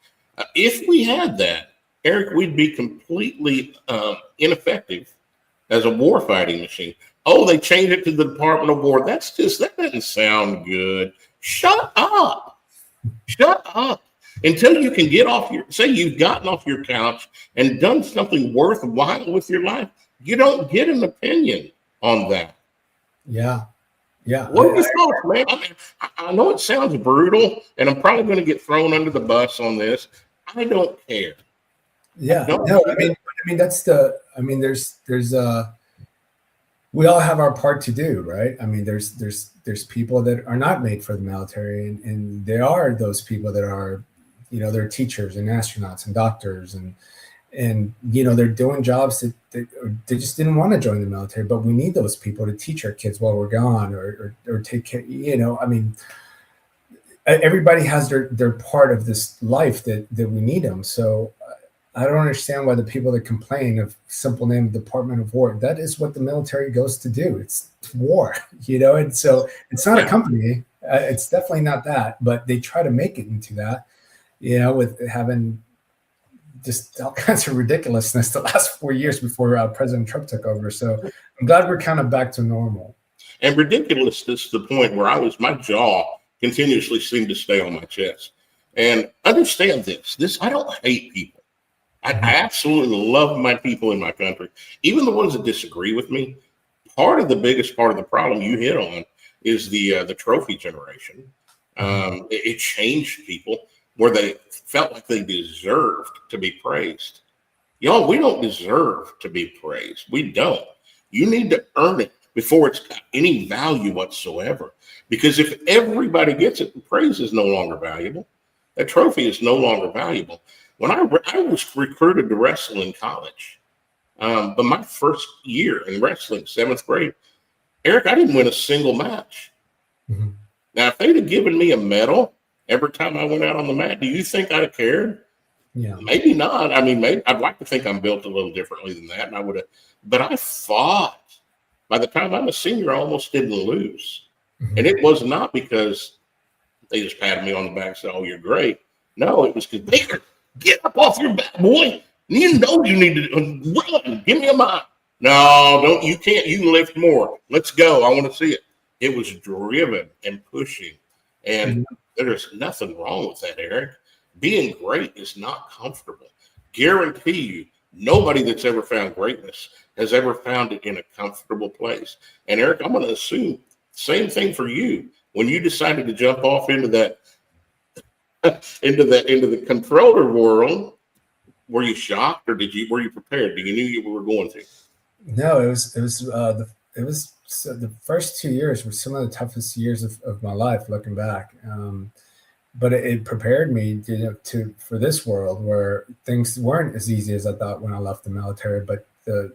If we had that, Eric, we'd be completely ineffective as a warfighting machine. Oh, they changed it to the Department of War. That doesn't sound good. Shut up. Shut up. Until you can say you've gotten off your couch and done something worthwhile with your life, you don't get an opinion on that. Yeah. Yeah. What are your thoughts, man? I know it sounds brutal, and I'm probably going to get thrown under the bus on this. I don't care. Yeah. I mean, there's we all have our part to do, right? I mean, there's people that are not made for the military, and there are those people that are, they're teachers and astronauts and doctors, and they're doing jobs that they just didn't want to join the military, but we need those people to teach our kids while we're gone, or take care. I mean, everybody has their part of this life that we need them. So I don't understand why the people that complain of simple name Department of War, that is what the military goes to do. It's war, and so it's not a company. It's definitely not that, but they try to make it into that, with having just all kinds of ridiculousness the last 4 years before President Trump took over. So I'm glad we're kind of back to normal. And ridiculousness to the point where my jaw continuously seemed to stay on my chest. And understand this, I don't hate people. I absolutely love my people in my country, even the ones that disagree with me. The biggest part of the problem you hit on is the trophy generation. It changed people where they felt like they deserved to be praised. Y'all, we don't deserve to be praised. We don't. You need to earn it before it's got any value whatsoever. Because if everybody gets it, the praise is no longer valuable. That trophy is no longer valuable. When I was recruited to wrestle in college, but my first year in wrestling, 7th grade, Eric, I didn't win a single match. Mm-hmm. Now, if they'd have given me a medal every time I went out on the mat, do you think I'd have cared? Yeah, maybe not. I mean, I'd like to think I'm built a little differently than that, and I would have. But I fought. By the time I'm a senior, I almost didn't lose, and it was not because they just patted me on the back and said, "Oh, you're great." No, it was because Baker, get up off your back, boy. You know you need to run. Give me a mile. No, don't. You can't. You can lift more. Let's go. I want to see it. It was driven and pushing, and there's nothing wrong with that, Eric. Being great is not comfortable. Guarantee you, nobody that's ever found greatness has ever found it in a comfortable place. And Eric, I'm going to assume same thing for you. When you decided to jump off into that, into the controller world, were you shocked, or were you prepared? You knew you were going to? No, it was the first 2 years were some of the toughest years of my life, looking back. But it prepared me for this world where things weren't as easy as I thought when I left the military. But the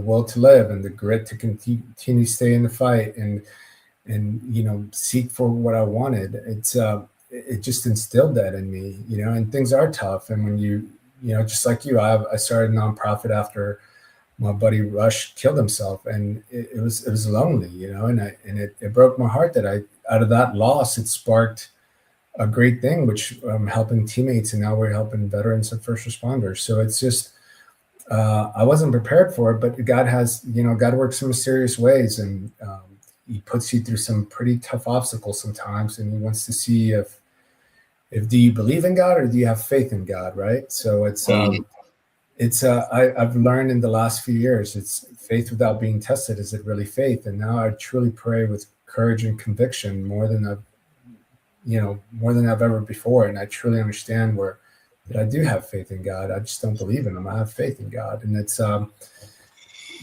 will to live and the grit to continue to stay in the fight and seek for what I wanted. It just instilled that in me, and things are tough. And when you just like you, I started a nonprofit after my buddy Rush killed himself, and it was lonely, and it broke my heart that out of that loss, it sparked a great thing, which I'm helping teammates, and now we're helping veterans and first responders. So it's just, I wasn't prepared for it, but God works in mysterious ways, and he puts you through some pretty tough obstacles sometimes, and he wants to see if do you believe in God or do you have faith in God, right? So I've learned in the last few years, it's faith without being tested. Is it really faith? And now I truly pray with courage and conviction more than I've ever before. And I truly understand that I do have faith in God. I just don't believe in him. I have faith in God. And it's,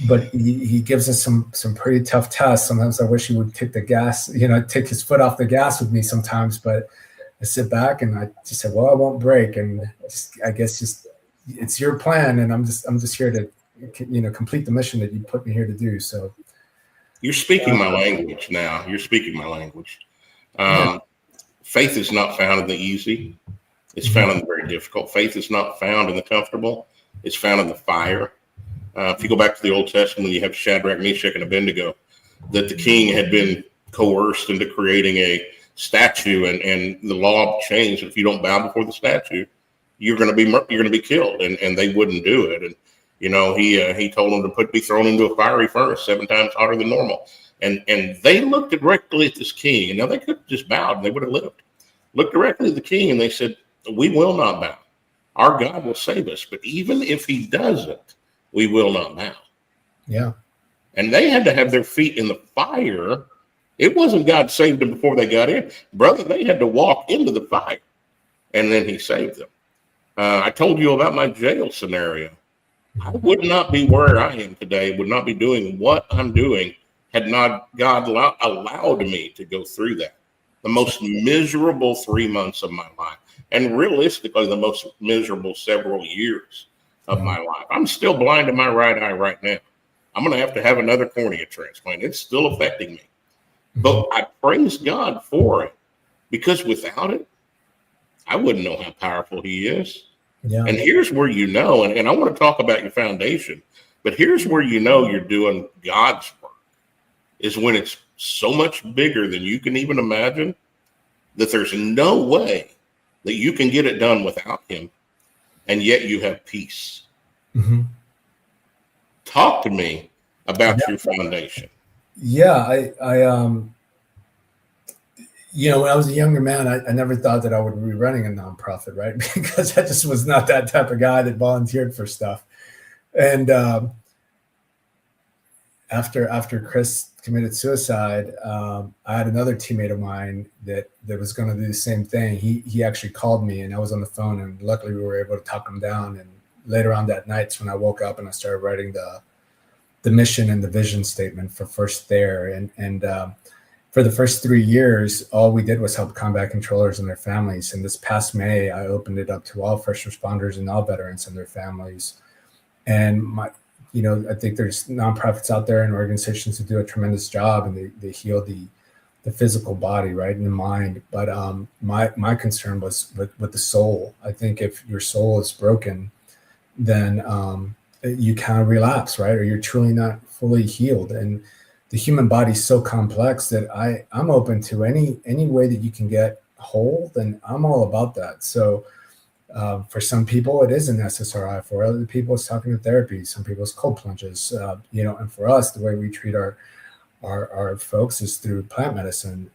but he gives us some pretty tough tests. Sometimes I wish he would take the gas, take his foot off the gas with me sometimes, but I sit back and I just say, well, I won't break. And I guess it's your plan. And I'm just here to, complete the mission that you put me here to do. So you're speaking my language now. You're speaking my language. Faith is not found in the easy. It's found in the very difficult. Faith is not found in the comfortable. It's found in the fire. If you go back to the Old Testament, you have Shadrach, Meshach, and Abednego. that the king had been coerced into creating a statue, and the law changed. If you don't bow before the statue, you're going to be killed, and they wouldn't do it. And he told them to be thrown into a fiery furnace 7 times hotter than normal. And they looked directly at this king, and now they could have just bowed and they would have lived. Looked directly at the king and they said, "We will not bow. Our God will save us, but even if he doesn't, we will not bow." Yeah. And they had to have their feet in the fire. It wasn't God saved them before they got in. Brother, they had to walk into the fire, and then he saved them. I told you about my jail scenario. I would not be where I am today, would not be doing what I'm doing, had not God allowed me to go through that. The most miserable 3 months of my life, and realistically, the most miserable several years of my life. I'm still blind in my right eye right now. I'm going to have another cornea transplant. It's still affecting me. But I praise God for it, because without it, I wouldn't know how powerful he is. Yeah. And here's where and I want to talk about your foundation, but here's where you're doing God's work, is when it's so much bigger than you can even imagine, that there's no way that you can get it done without him, and yet you have peace. Mm-hmm. Talk to me about your foundation. Yeah, when I was a younger man, I never thought that I would be running a nonprofit, right? Because I just was not that type of guy that volunteered for stuff. And after Chris committed suicide, I had another teammate of mine that was going to do the same thing. He actually called me, and I was on the phone, and luckily we were able to talk him down. And later on that night, when I woke up and I started writing the mission and the vision statement for First There, and for the first 3 years, all we did was help combat controllers and their families. And this past May, I opened it up to all first responders and all veterans and their families. And I think there's nonprofits out there and organizations who do a tremendous job, and they heal the physical body, right, and the mind. But my concern was with the soul. I think if your soul is broken, then you kind of relapse, right, or you're truly not fully healed. And the human body is so complex that I'm open to any way that you can get whole, then I'm all about that. So for some people, it is an SSRI. For other people, it's talking to therapy. Some people, it's cold plunges. And for us, the way we treat our folks is through plant medicine,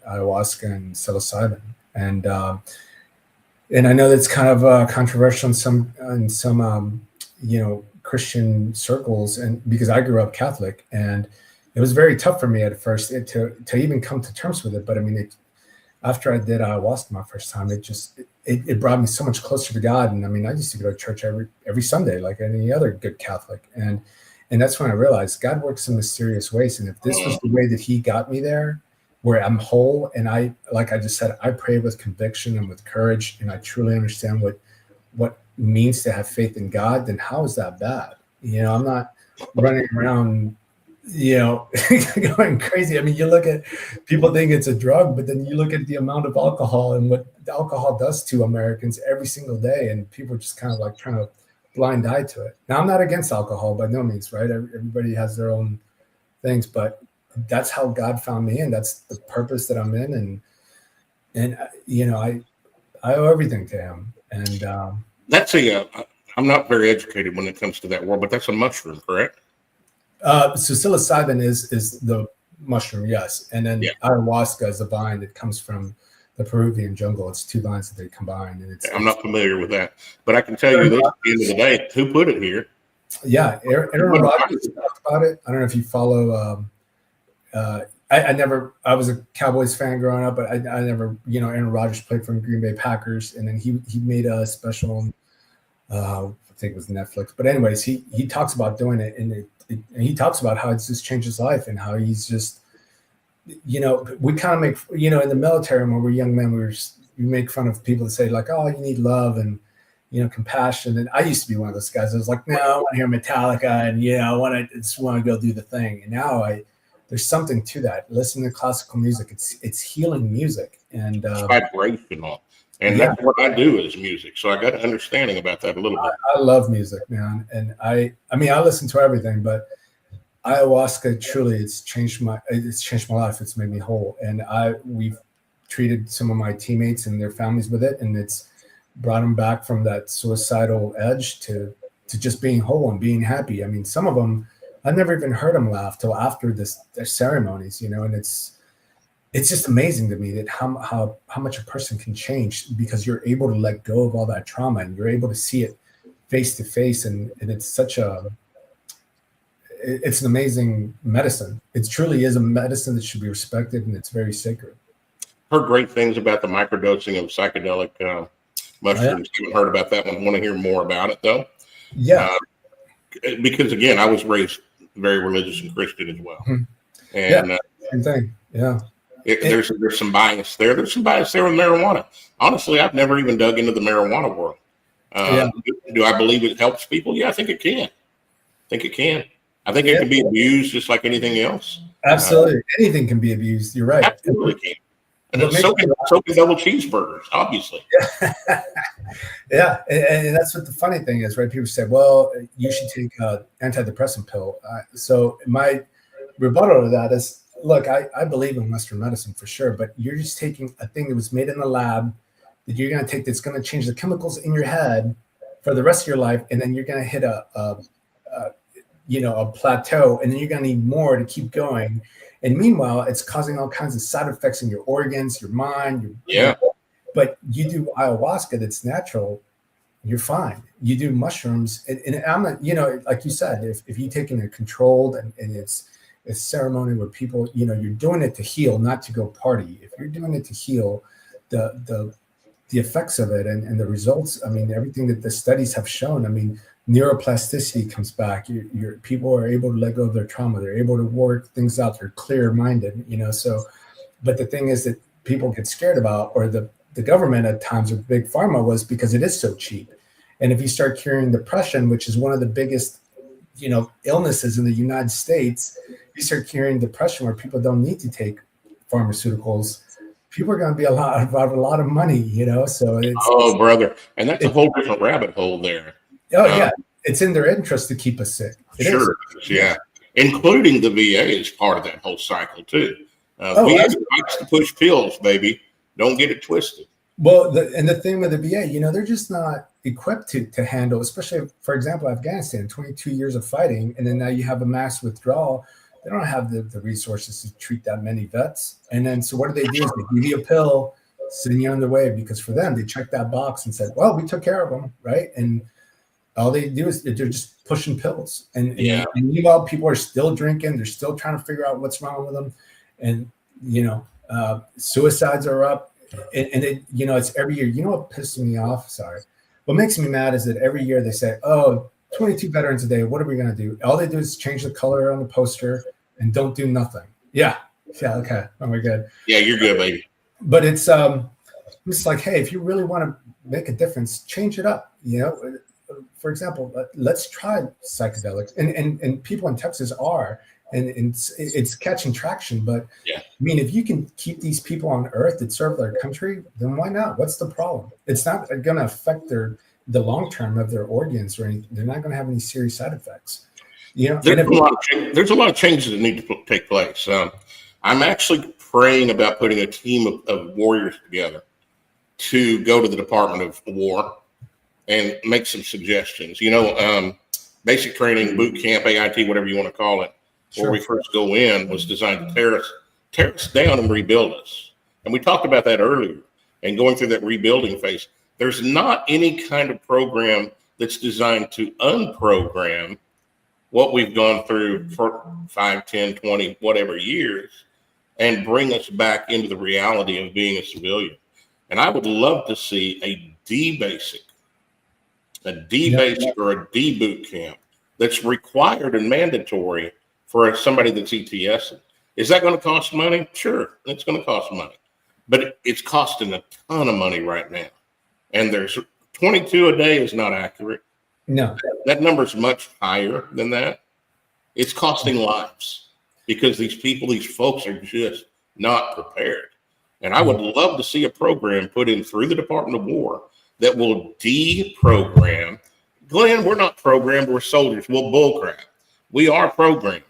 ayahuasca and psilocybin. And I know that's kind of controversial in some Christian circles, and because I grew up Catholic, and it was very tough for me at first to even come to terms with it. But I mean, after I did ayahuasca my first time, it brought me so much closer to God. And I mean, I used to go to church every Sunday, like any other good Catholic. And that's when I realized God works in mysterious ways. And if this was the way that he got me there, where I'm whole, and like I just said, I pray with conviction and with courage, and I truly understand what means to have faith in God, then how is that bad? I'm not running around going crazy. I mean, you look at, people think it's a drug, but then you look at the amount of alcohol and what alcohol does to Americans every single day, and people are just kind of like trying to blind eye to it. Now, I'm not against alcohol by no means, right? Everybody has their own things, but that's how God found me, and that's the purpose that I'm in, and I owe everything to him. And that's I'm not very educated when it comes to that world, but that's a mushroom, correct? So psilocybin is the mushroom, yes, and then ayahuasca is a vine that comes from the Peruvian jungle. It's 2 vines that they combine, and I'm not familiar with that, but I can tell you this: at the end of the day, who put it here? Yeah, Aaron Rodgers talked about it. I don't know if you follow. I was a Cowboys fan growing up, but I never, Aaron Rodgers played for the Green Bay Packers, and then he made a special. I think it was Netflix, but anyways, he talks about doing it, and he talks about how it's just changed his life, and how he's just, we kind of make, in the military when we're young men, we make fun of people that say like, oh, you need love and, compassion. And I used to be one of those guys. I was like, no, I want to hear Metallica, and I just want to go do the thing. And now there's something to that. Listen to classical music. It's healing music, and it's vibrational. And that's what I do is music. So I got an understanding about that a little bit. I love music, man. And I mean, I listen to everything, but ayahuasca truly it's changed my life. It's made me whole, and we've treated some of my teammates and their families with it, and it's brought them back from that suicidal edge to just being whole and being happy. I mean, some of them I've never even heard them laugh till after their ceremonies, you know, and it's just amazing to me that how much a person can change because you're able to let go of all that trauma and you're able to see it face to face, and it's it's an amazing medicine. It truly is a medicine that should be respected, and it's very sacred. Heard great things about the microdosing of psychedelic mushrooms. Haven't heard about that one. Want to hear more about it though? Yeah. Because again, I was raised very religious and Christian as well, and same thing. Yeah. There's some bias there. There's some bias there with marijuana. Honestly, I've never even dug into the marijuana world. Do I believe it helps people? Yeah, I think it can. I think it can be abused just like anything else. Absolutely. Anything can be abused. You're right. Absolutely can. And so can double cheeseburgers, obviously. Yeah. And that's what the funny thing is, right? People say, well, you should take an antidepressant pill. So my rebuttal to that is, look, I believe in Western medicine for sure, but you're just taking a thing that was made in the lab that you're going to take that's going to change the chemicals in your head for the rest of your life, and then you're going to hit a plateau, and then you're going to need more to keep going. And meanwhile, it's causing all kinds of side effects in your organs, your mind. But you do ayahuasca that's natural, you're fine. You do mushrooms, and I'm not, like you said, if you take in a controlled and it's a ceremony where people, you're doing it to heal, not to go party. If you're doing it to heal, the effects of it and the results, I mean, everything that the studies have shown, I mean, neuroplasticity comes back. Your people are able to let go of their trauma. They're able to work things out. They're clear-minded, so, but the thing is that people get scared about, or the government at times, or big pharma, was because it is so cheap. And if you start curing depression, which is one of the biggest, illnesses in the United States, you start curing depression where people don't need to take pharmaceuticals, people are going to be a lot of money, so it's, brother. And that's a whole different rabbit hole there. Yeah. It's in their interest to keep us sick. Yeah. Including the VA is part of that whole cycle too. VA likes to push pills, baby. Don't get it twisted. Well, the thing with the VA, they're just not equipped to handle, especially, for example, Afghanistan, 22 years of fighting, and then now you have a mass withdrawal. They don't have the resources to treat that many vets. And then, so what do? Is they give you a pill, send you on their way, because for them, they checked that box and said, well, we took care of them, right? And all they do is they're just pushing pills. And meanwhile, people are still drinking. They're still trying to figure out what's wrong with them. And, suicides are up. And it's every year. You know what pisses me off? Sorry. What makes me mad is that every year they say, 22 veterans a day. What are we going to do? All they do is change the color on the poster and don't do nothing. Yeah. Okay. Oh, we're good. Yeah, you're good, baby. But it's like, hey, if you really want to make a difference, change it up. For example, let's try psychedelics, and people in Texas are, and it's catching traction. But I mean, if you can keep these people on Earth that serve their country, then why not? What's the problem? It's not going to affect the long term of their organs or anything. They're not going to have any serious side effects. There's a lot of changes that need to take place. I'm actually praying about putting a team of warriors together to go to the Department of War and make some suggestions. Basic training, boot camp, AIT, whatever you want to call it, where we first go in, was designed to tear us down and rebuild us. And we talked about that earlier. And going through that rebuilding phase, there's not any kind of program that's designed to unprogram what we've gone through for 5, 10, 20, whatever years, and bring us back into the reality of being a civilian. And I would love to see a D-basic or a D boot camp that's required and mandatory for somebody that's ETSing. Is that going to cost money? Sure, it's going to cost money, but it's costing a ton of money right now. And there's 22 a day is not accurate. No, that number is much higher than that. It's costing lives because these folks are just not prepared. And I would love to see a program put in through the Department of War that will deprogram. Glenn, we're not programmed. We're soldiers. Well, bullcrap. We are programmed.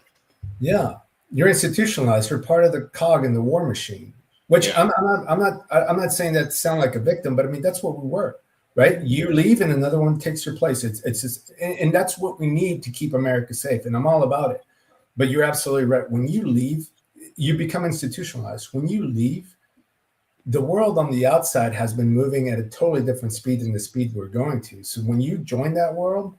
Yeah, you're institutionalized. You're part of the cog in the war machine. Which Yeah. I'm not saying that to sound like a victim, but I mean that's what we were, right? You leave and another one takes your place. It's just, and that's what we need to keep America safe. And I'm all about it. But you're absolutely right. When you leave, you become institutionalized. When you leave, the world on the outside has been moving at a totally different speed than the speed we're going to. So when you join that world,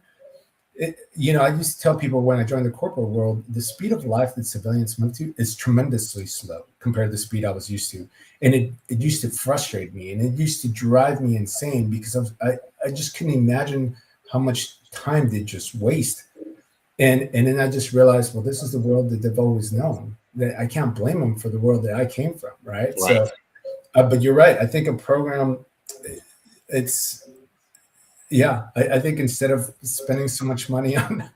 I used to tell people when I joined the corporate world, the speed of life that civilians move to is tremendously slow compared to the speed I was used to. And it used to frustrate me and it used to drive me insane because I just couldn't imagine how much time they just waste. And then I just realized, well, this is the world that they've always known. That I can't blame them for the world that I came from, right? Right. So, but you're right. I think a program, it's yeah, I think instead of spending so much money on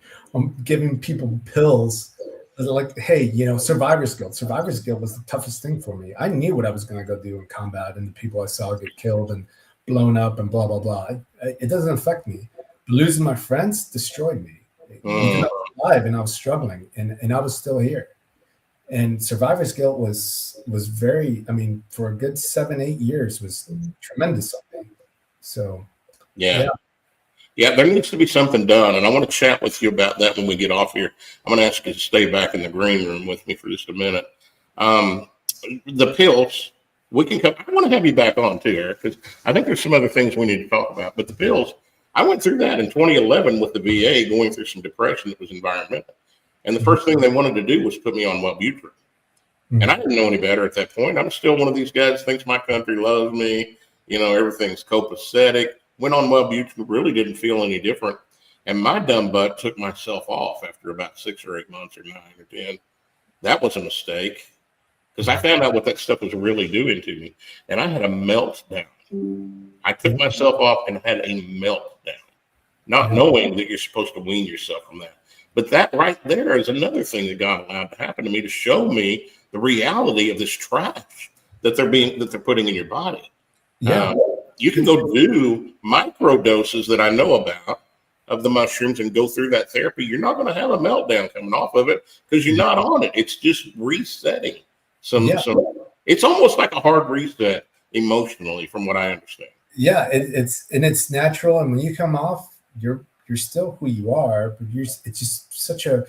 giving people pills, like, hey, survivor's guilt. Survivor's guilt was the toughest thing for me. I knew what I was going to go do in combat, and the people I saw get killed and blown up and blah blah blah. It doesn't affect me. But losing my friends destroyed me because I was alive and I was struggling, and I was still here. And survivor's guilt was very. I mean, for a good 7-8 years was tremendous on me. So Yeah. Yeah, there needs to be something done, and I want to chat with you about that when we get off here. I'm going to ask you to stay back in the green room with me for just a minute. The pills, we can come. I want to have you back on too, Eric, because I think there's some other things we need to talk about. But the pills, I went through that in 2011 with the VA, going through some depression that was environmental, and the first thing they wanted to do was put me on Wellbutrin, and I didn't know any better at that point. I'm still one of these guys who thinks my country loves me. Everything's copacetic. Went on Wellbutrin, really didn't feel any different. And my dumb butt took myself off after about 6 or 8 months or 9 or 10. That was a mistake because I found out what that stuff was really doing to me. And I had a meltdown. I took myself off and had a meltdown, not knowing that you're supposed to wean yourself from that. But that right there is another thing that God allowed to happen to me to show me the reality of this trash that they're putting in your body. yeah. You can go do micro doses that I know about of the mushrooms and go through that therapy. You're not going to have a meltdown coming off of it because you're not on it. It's just resetting. It's almost like a hard reset emotionally, from what I understand. Yeah, it's natural, and when you come off, you're still who you are, but it's just such a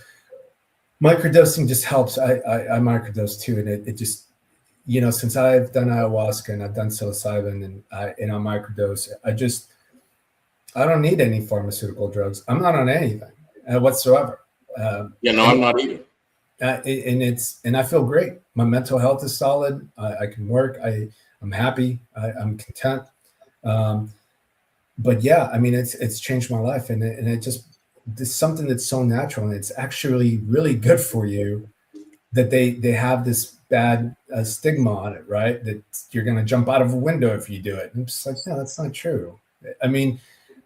microdosing just helps. I microdose too, and it just since I've done ayahuasca and I've done psilocybin and I microdose, I don't need any pharmaceutical drugs. I'm not on anything whatsoever. I'm not either. And I feel great. My mental health is solid. I can work. I'm happy. I'm content. But yeah, I mean, it's changed my life, and it just it's something that's so natural, and it's actually really good for you. That they have this bad stigma on it, right? That you're going to jump out of a window if you do it. And I'm just like, no, that's not true. I mean,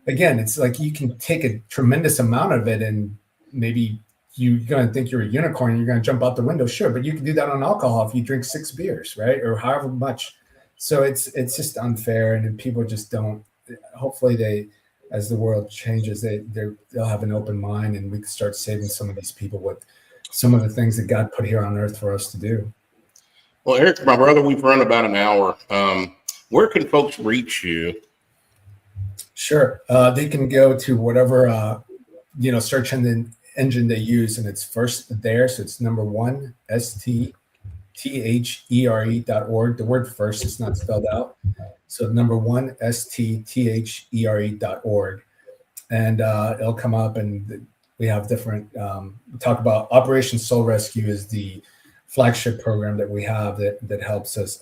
again, it's like you can take a tremendous amount of it, and maybe you're going to think you're a unicorn and you're going to jump out the window. Sure, but you can do that on alcohol if you drink 6 beers, right? Or however much. So it's just unfair, and people just don't. Hopefully, as the world changes, they'll have an open mind, and we can start saving some of these people with some of the things that God put here on earth for us to do. Well, Eric, my brother, we've run about an hour. Where can folks reach you? Sure. They can go to whatever, search engine they use, and it's first there. So it's number 1, STTHERE.org. The word first is not spelled out. So number 1, STTHERE.org. And it'll come up, and we have different, we talk about Operation Soul Rescue is the flagship program that we have that helps us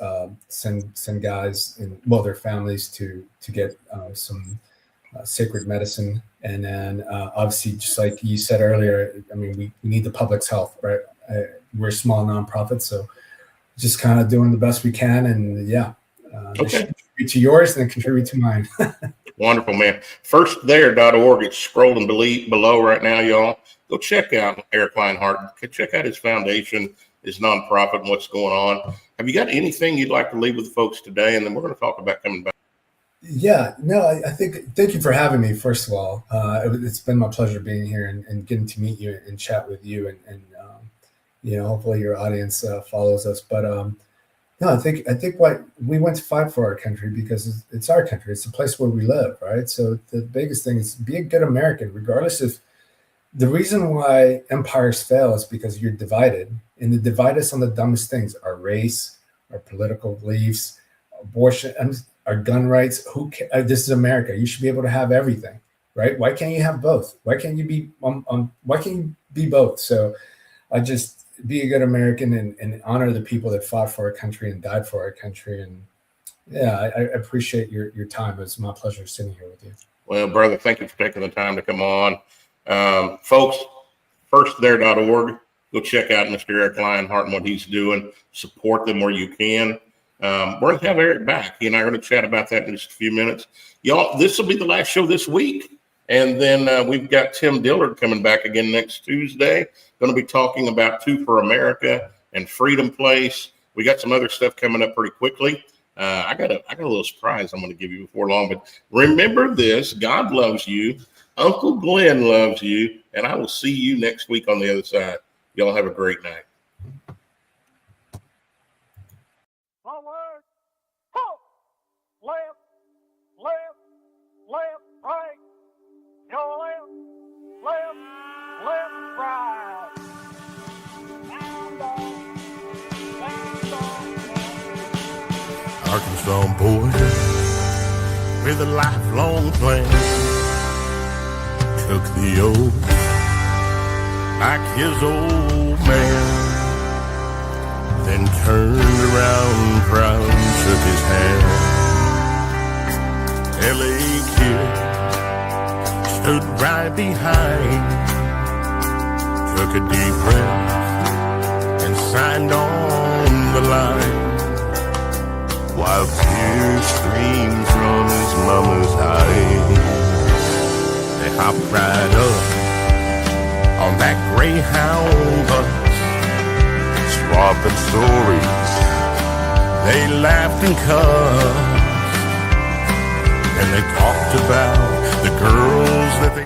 send guys and their families to get some sacred medicine. And then obviously, just like you said earlier, I mean, we need the public's health, right? We're a small nonprofit, so just kind of doing the best we can. And okay. Contribute to yours and then contribute to mine. Wonderful, man. Firstthere.org. It's scrolling below right now, y'all. Go check out Eric Lionheart. Check out his foundation, his nonprofit, and what's going on. Have you got anything you'd like to leave with the folks today? And then we're going to talk about coming back. Yeah, no, I think, thank you for having me, first of all. It's been my pleasure being here and getting to meet you and chat with you. And hopefully your audience follows us. But no, I think what we went to fight for our country because it's our country. It's the place where we live, right? So the biggest thing is be a good American, regardless of the reason why empires fail is because you're divided, and they divide us on the dumbest things: our race, our political beliefs, abortion, our gun rights. This is America. You should be able to have everything, right? Why can't you have both? Why can't you be why can't you be both? So I just be a good American and honor the people that fought for our country and died for our country. And yeah, I appreciate your time. It's my pleasure sitting here with you. Well, brother, thank you for taking the time to come on. Folks, firstthare.org. Go check out Mr. Eric Lionheart and what he's doing. Support them where you can. We're going to have Eric back. He and I are going to chat about that in just a few minutes. Y'all, this will be the last show this week. And then we've got Tim Dillard coming back again next Tuesday. Going to be talking about Two for America and Freedom Place. We got some other stuff coming up pretty quickly. I got a little surprise I'm going to give you before long. But remember this: God loves you. Uncle Glenn loves you. And I will see you next week on the other side. Y'all have a great night. Forward, halt, left, left, left, right. Your left, left, left, right. Down, down, Arkansas boy with a lifelong plan took the oath like his old man, then turned around proud and shook his hand. L.A. kid stood right behind, took a deep breath and signed on the line, while tears streamed from his mama's eyes. They hopped right up on that Greyhound bus, swapping stories. They laughed and cussed, and they talked about the girls that they